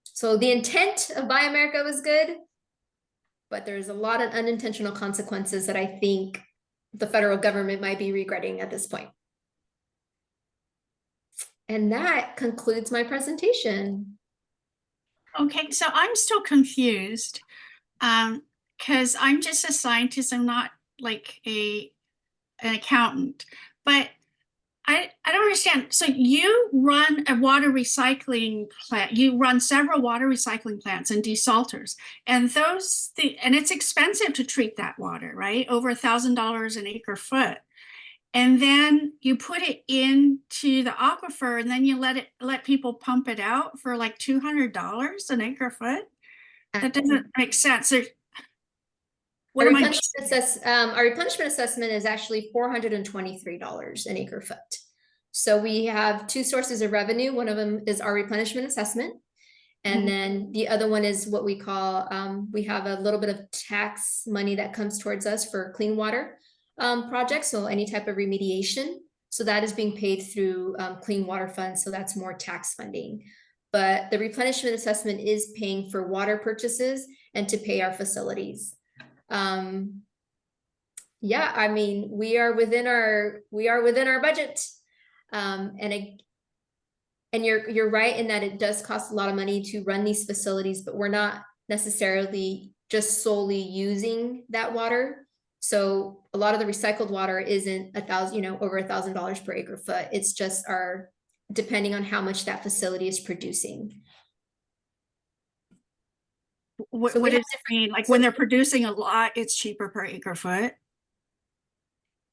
So the intent of Buy America was good, but there's a lot of unintentional consequences that I think the federal government might be regretting at this point. And that concludes my presentation. Okay, so I'm still confused because I'm just a scientist. I'm not like an accountant, but I don't understand. So you run a water recycling plant. You run several water recycling plants and desalters, and and it's expensive to treat that water, right? Over $1,000 an acre foot. And then you put it into the aquifer, and then you let people pump it out for like $200 an acre foot. That doesn't make sense. Our replenishment assessment is actually $423 an acre foot. So we have two sources of revenue. One of them is our replenishment assessment. And then the other one is what we call, we have a little bit of tax money that comes towards us for clean water projects. So any type of remediation. So that is being paid through clean water funds. So that's more tax funding. But the replenishment assessment is paying for water purchases and to pay our facilities. Yeah, I mean, we are within our budget. And you're right in that it does cost a lot of money to run these facilities, but we're not necessarily just solely using that water. So a lot of the recycled water isn't over $1,000 per acre foot. It's just depending on how much that facility is producing. What So does it mean? Like when they're producing a lot, it's cheaper per acre foot?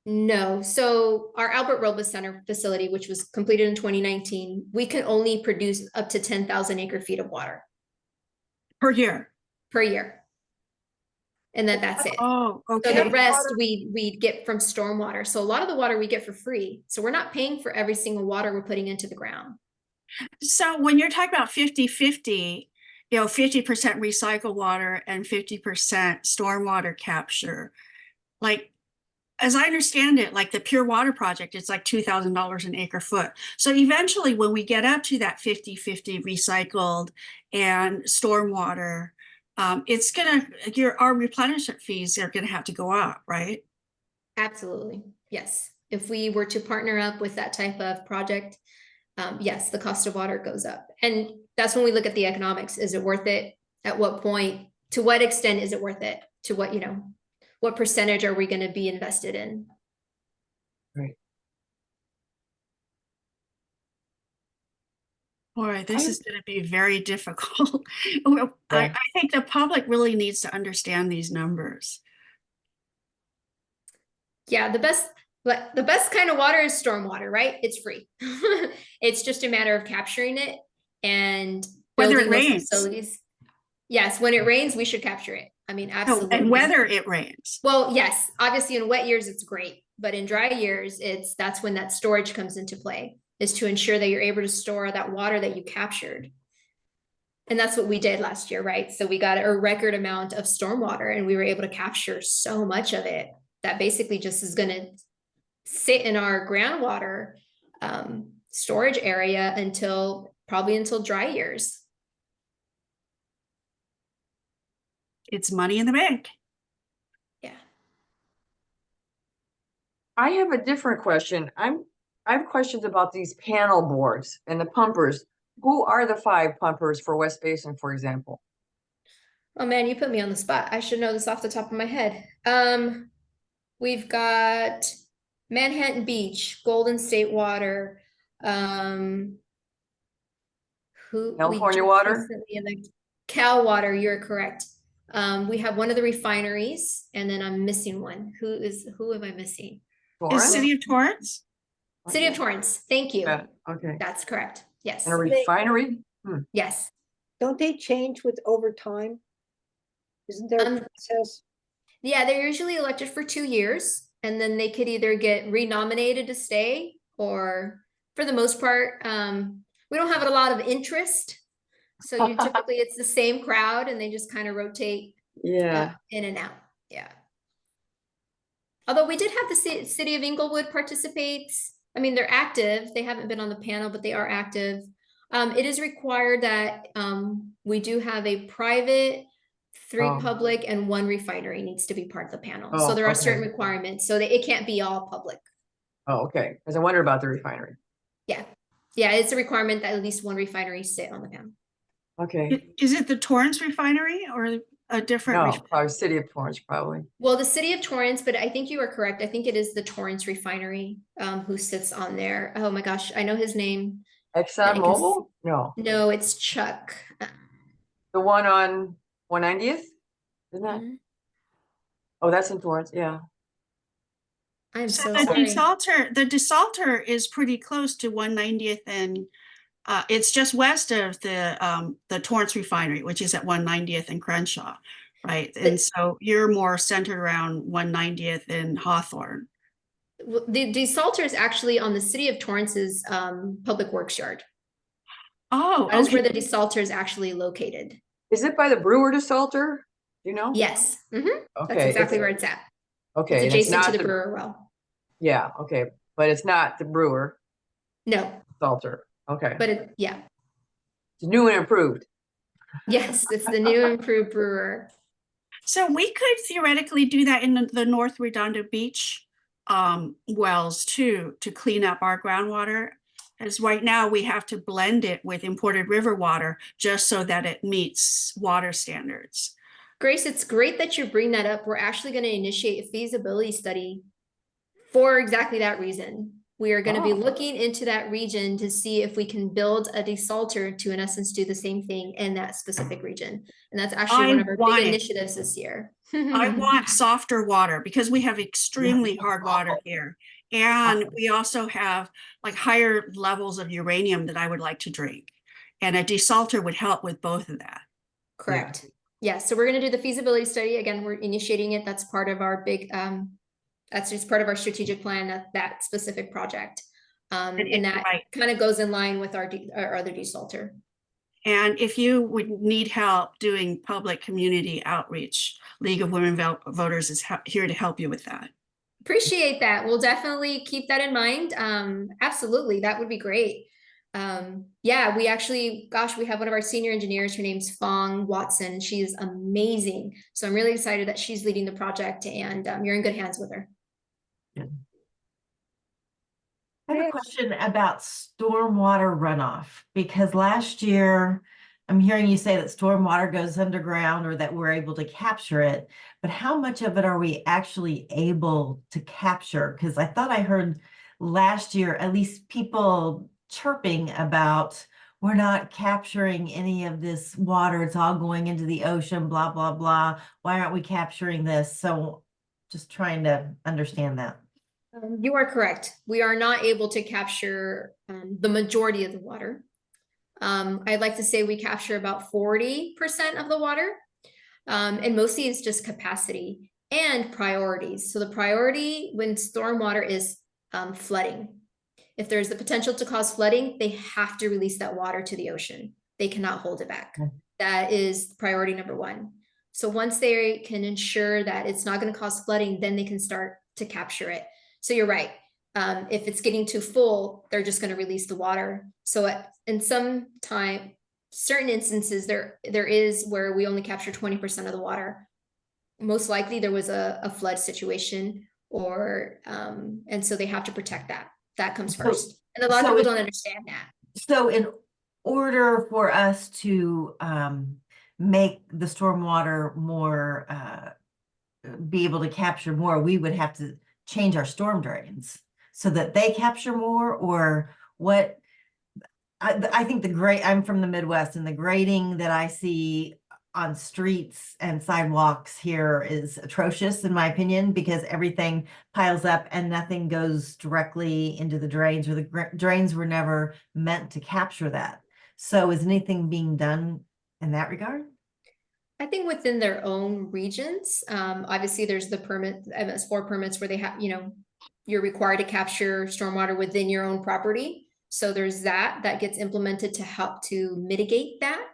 No. So our Albert Robles Center facility, which was completed in 2019, we can only produce up to 10,000 acre feet of water. Per year? Per year. And then that's it. Oh, okay. So the rest we get from stormwater. So a lot of the water we get for free. So we're not paying for every single water we're putting into the ground. So when you're talking about 50-50, 50% recycled water and 50% stormwater capture, like, as I understand it, like the Pure Water Project, it's like $2,000 an acre foot. So eventually when we get up to that 50-50 recycled and stormwater, our replenishment fees are gonna have to go up, right? Absolutely. Yes. If we were to partner up with that type of project, yes, the cost of water goes up. And that's when we look at the economics. Is it worth it? At what point? To what extent is it worth it? To what percentage are we going to be invested in? Right. Boy, this is going to be very difficult. Well, I think the public really needs to understand these numbers. Yeah, the best kind of water is stormwater, right? It's free. It's just a matter of capturing it and Whether building it those rains. facilities. Yes, when it rains, we should capture it. I mean, absolutely. And whether it rains. Well, yes, obviously in wet years, it's great. But in dry years, that's when that storage comes into play, is to ensure that you're able to store that water that you captured. And that's what we did last year, right? So we got a record amount of stormwater and we were able to capture so much of it that basically just is going to sit in our groundwater storage area until dry years. It's money in the bank. Yeah. I have a different question. I have questions about these panel boards and the pumpers. Who are the 5 pumpers for West Basin, for example? Oh man, you put me on the spot. I should know this off the top of my head. We've got Manhattan Beach, Golden State Water, who we California just Water? recently elected- Cal Water, you're correct. We have one of the refineries, and then I'm missing one. Who am I missing? Is Torrance? City of Torrance? City of Torrance. Thank you. Yeah, okay. That's correct. Yes. And a refinery? Yes. Don't they change with overtime? Isn't there a Um, process? Yeah, they're usually elected for 2 years, and then they could either get renominated to stay, or for the most part, we don't have a lot of interest. So you typically it's the same crowd, and they just kind of rotate Yeah. in and out. Yeah. Although we did have the city of Inglewood participates. I mean, they're active. They haven't been on the panel, but they are active. It is required that we do have a private, 3 Oh. public, and 1 refinery needs to be part of the panel. Oh, So there are okay. certain requirements, so that it can't be all public. Oh, okay. Because I wondered about the refinery. Yeah. Yeah, it's a requirement that at least 1 refinery sit on the panel. Okay. Is it the Torrance refinery or a different? No, probably City of Torrance, probably. Well, the city of Torrance, but I think you are correct. I think it is the Torrance refinery who sits on there. Oh my gosh, I know his name. Exxon Mobil? No, No, it's Chuck. the one on 190th? Isn't that? Mhm. Oh, that's in Torrance, yeah. I'm So so the sorry. desalter is pretty close to 190th, and it's just west of the Torrance refinery, which is at 190th and Crenshaw, right? And so you're more centered around 190th and Hawthorne. Well, the desalter is actually on the city of Torrance's public works yard. Oh, That is okay. where the desalter is actually located. Is it by the brewer desalter? Do you know? Yes, that's Okay. exactly where it's at. Okay. It's and adjacent to not the brewer well. Yeah, okay. But it's not the brewer No, desalter. Okay. but yeah, It's new and improved. yes, it's the new improved brewer. So we could theoretically do that in the North Redondo Beach wells too, to clean up our groundwater. As right now we have to blend it with imported river water just so that it meets water standards. Grace, it's great that you bring that up. We're actually going to initiate a feasibility study for exactly that reason. We are going to be looking into that region to see if we can build a desalter to, in essence, do the same thing in that specific region. And that's actually one of our big initiatives this year. I want softer water because we have extremely hard water here. And we also have like higher levels of uranium that I would like to drink. And a desalter would help with both of that. Correct. Yeah. So we're going to do the feasibility study. Again, we're initiating it. That's part of our big, that's just part of our strategic plan, that specific project. And that kind of goes in line with our other desalter. And if you would need help doing public community outreach, League of Women Voters is here to help you with that. Appreciate that. We'll definitely keep that in mind. Absolutely. That would be great. Yeah, we actually, gosh, we have one of our senior engineers. Her name's Fong Watson. She is amazing. So I'm really excited that she's leading the project, and you're in good hands with her. I have a question about stormwater runoff, because last year I'm hearing you say that stormwater goes underground or that we're able to capture it, but how much of it are we actually able to capture? Because I thought I heard last year, at least people chirping about, we're not capturing any of this water. It's all going into the ocean, blah, blah, blah. Why aren't we capturing this? So just trying to understand that. You are correct. We are not able to capture the majority of the water. I'd like to say we capture about 40% of the water. And mostly it's just capacity and priorities. So the priority when stormwater is flooding. If there's the potential to cause flooding, they have to release that water to the ocean. They cannot hold it back. That is priority number 1. So once they can ensure that it's not going to cause flooding, then they can start to capture it. So you're right. If it's getting too full, they're just going to release the water. So in some time, certain instances, there is where we only capture 20% of the water. Most likely there was a flood situation, or, and so they have to protect that. That comes So- first. And a lot of so people it- don't understand that. So in order for us to make the stormwater more be able to capture more, we would have to change our storm drains so that they capture more, or what? I think I'm from the Midwest, and the grading that I see on streets and sidewalks here is atrocious in my opinion, because everything piles up and nothing goes directly into the drains, or the drains were never meant to capture that. So is anything being done in that regard? I think within their own regions, obviously there's the permit, MS4 permits where they have, you know, you're required to capture stormwater within your own property. So there's that gets implemented to help to mitigate that.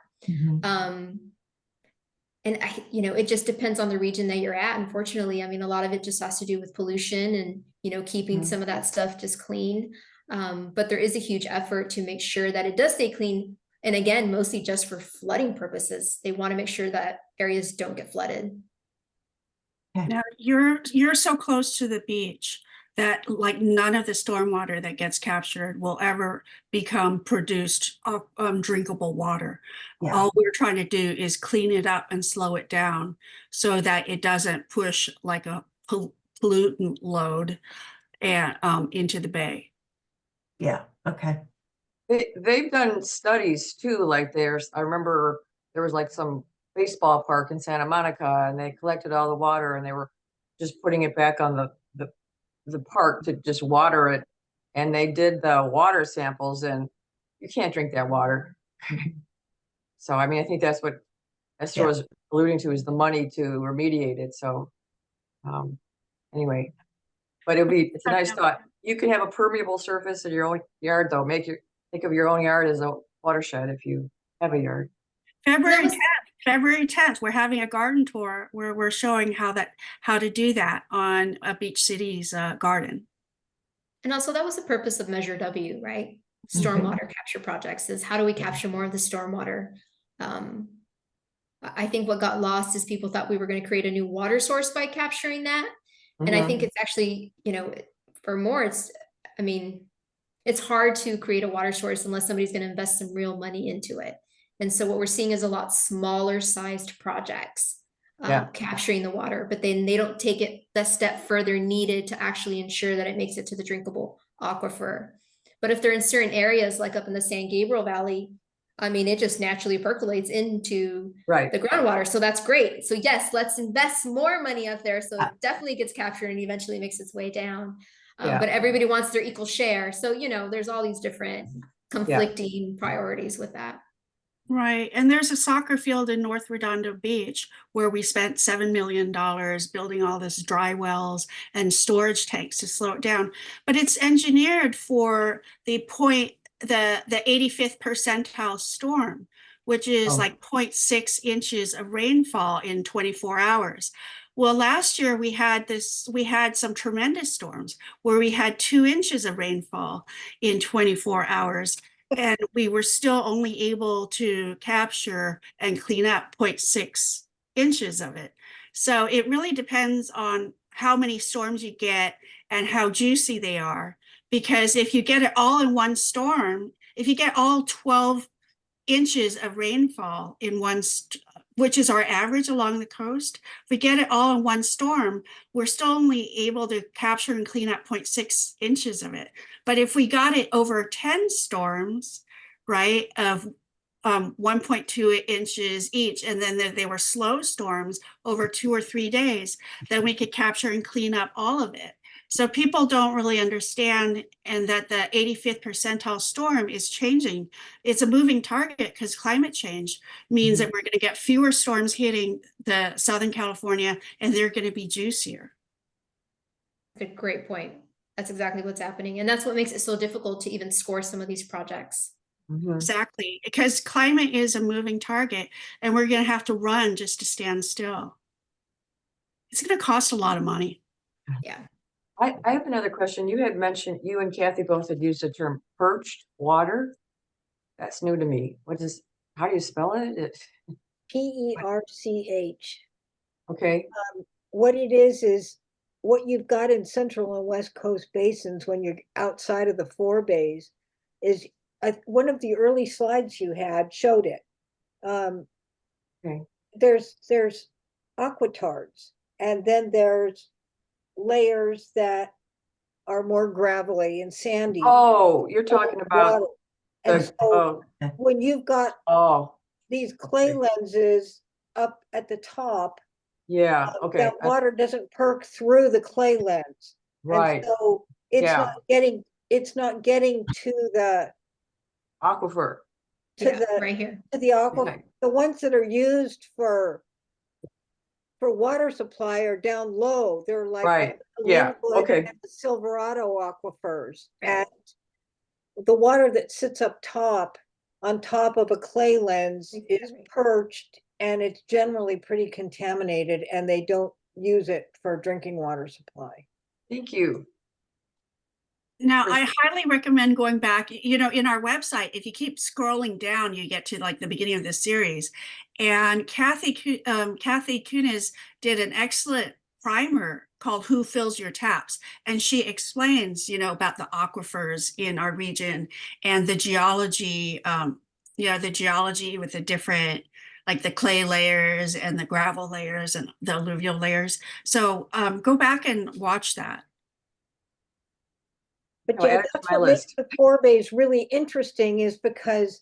And you know, it just depends on the region that you're at. Unfortunately, I mean, a lot of it just has to do with pollution and, you know, keeping some of that stuff just clean. But there is a huge effort to make sure that it does stay clean. And again, mostly just for flooding purposes. They want to make sure that areas don't get flooded. Now, you're so close to the beach that like none of the stormwater that gets captured will ever become produced drinkable water. Yeah. All we're trying to do is clean it up and slow it down so that it doesn't push like a pollutant load and into the bay. Yeah, okay. They've done studies too, like I remember there was like some baseball park in Santa Monica, and they collected all the water and they were just putting it back on the park to just water it. And they did the water samples, and you can't drink that water. So, I mean, I think that's what Esther was alluding to, is the money to remediate it. So, anyway, but it's a nice thought. You can have a permeable surface in your own yard, though. Think of your own yard as a watershed if you have a yard. February 10th, we're having a garden tour where we're showing how to do that on a Beach City's garden. And also that was the purpose of Measure W, right? Stormwater capture projects is how do we capture more of the stormwater? I think what got lost is people thought we were going to create a new water source by capturing that. And I think it's actually, you know, for more, I mean, it's hard to create a water source unless somebody's going to invest some real money into it. And so what we're seeing is a lot smaller sized projects capturing the water, but then they don't take it the step further needed to actually ensure that it makes it to the drinkable aquifer. But if they're in certain areas, like up in the San Gabriel Valley, I mean, it just naturally percolates into the groundwater. So that's great. So yes, let's invest more money up there. So it definitely gets captured and eventually makes its way down. But everybody wants their equal share. So, you know, there's all these different conflicting priorities with that. Right. And there's a soccer field in North Redondo Beach where we spent $7 million building all this dry wells and storage tanks to slow it down. But it's engineered for the 85th percentile storm, which is like 0.6 inches of rainfall in 24 hours. Well, last year we had some tremendous storms where we had 2 inches of rainfall in 24 hours. And we were still only able to capture and clean up 0.6 inches of it. So it really depends on how many storms you get and how juicy they are. Because if you get it all in one storm, if you get all 12 inches of rainfall in one, which is our average along the coast, if we get it all in one storm, we're still only able to capture and clean up 0.6 inches of it. But if we got it over 10 storms, right, of 1.2 inches each, and then they were slow storms over 2 or 3 days, then we could capture and clean up all of it. So people don't really understand, and that the 85th percentile storm is changing. It's a moving target because climate change means that we're going to get fewer storms hitting the Southern California, and they're going to be juicier. That's a great point. That's exactly what's happening. And that's what makes it so difficult to even score some of these projects. Exactly, because climate is a moving target, and we're going to have to run just to stand still. It's going to cost a lot of money. Yeah. I have another question. You had mentioned, you and Kathy both had used the term perched water. That's new to me. How do you spell it? PERCH. Okay. What it is what you've got in central and west coast basins when you're outside of the forebays is one of the early slides you had showed it. Okay. There's aquatards, and then there's layers that are more gravelly and sandy. Oh, you're talking about water. And the, so oh, when you've got oh, these clay Okay. lenses up at the top, yeah, okay, that water doesn't perk through the clay lens. right, And so it's yeah. not getting to the Aquifer. Yeah, right here. to the aquifer. Okay. The ones that are used for water supply are down low. They're like Right, the yeah, Linwood okay. and the Silverado aquifers. Right. And the water that sits up top on top of a clay lens is Right. perched, and it's generally pretty contaminated, and they don't use it for drinking water supply. Thank you. Now, For- I highly recommend going back, you know, in our website, if you keep scrolling down, you get to like the beginning of the series. And Kathy Kunis did an excellent primer called Who Fills Your Taps? And she explains, you know, about the aquifers in our region and the geology, the geology with the different, like the clay layers and the gravel layers and the alluvial layers. So go back and watch that. But I'll yeah, add it to that's my what makes list. the forebays really interesting, is because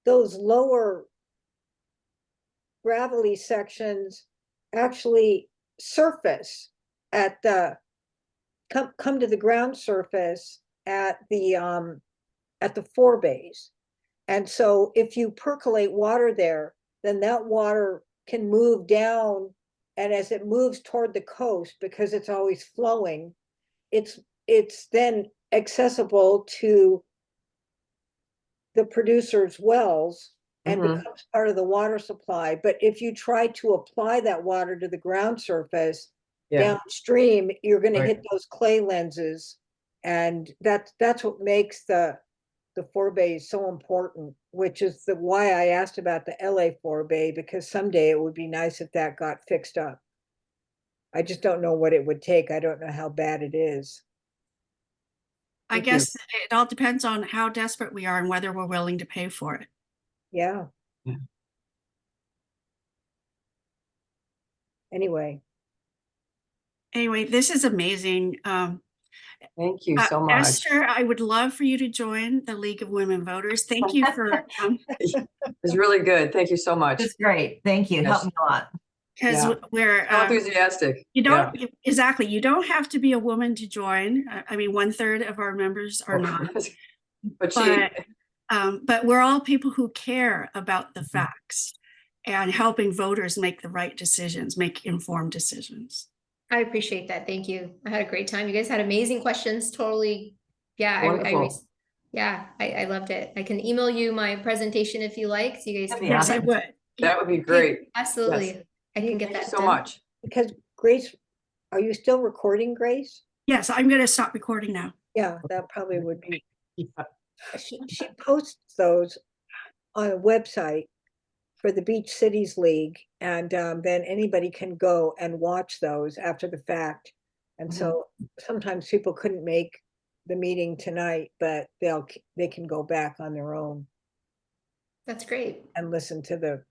those lower gravelly sections actually surface at the come to the ground surface at the forebays. And so if you percolate water there, then that water can move down, and as it moves toward the coast, because it's always flowing, it's then accessible to the producer's wells and Mhm. becomes part of the water supply. But if you try to apply that water to the ground surface Yeah, downstream, you're going to Right. hit those clay lenses, and that's what makes the forebay so important, which is why I asked about the LA forebay, because someday it would be nice if that got fixed up. I just don't know what it would take. I don't know how bad it is. I Thank you. guess it all depends on how desperate we are and whether we're willing to pay for it. Yeah. Yeah. Anyway, Anyway, this is amazing. Thank you so much. Esther, I would love for you to join the League of Women Voters. Thank you for, It's really good. Thank you so much. It's great. Thank you. Yes. Helped me a lot. because Yeah. we're, So enthusiastic. you Yeah. don't, exactly, you don't have to be a woman to join. I mean, 1/3 of our members are not, But she, but we're all people who care about the Mhm. facts and helping voters make the right decisions, make informed decisions. I appreciate that. Thank you. I had a great time. You guys had amazing questions. Totally. Yeah. Wonderful. I loved it. I can email you my presentation if you like, so you guys That'd can. be Yes, I awesome. would. that would be Okay, great. absolutely. Yes. I can get Thank you that so done. much. because Grace, are you still recording, Grace? Yes, I'm going to stop recording now. Yeah, that probably would be. Yeah. She posts those on a website for the Beach Cities League, and then anybody can go and watch those after the fact. And so sometimes people couldn't make the meeting tonight, but they can go back on their own That's great. and listen to the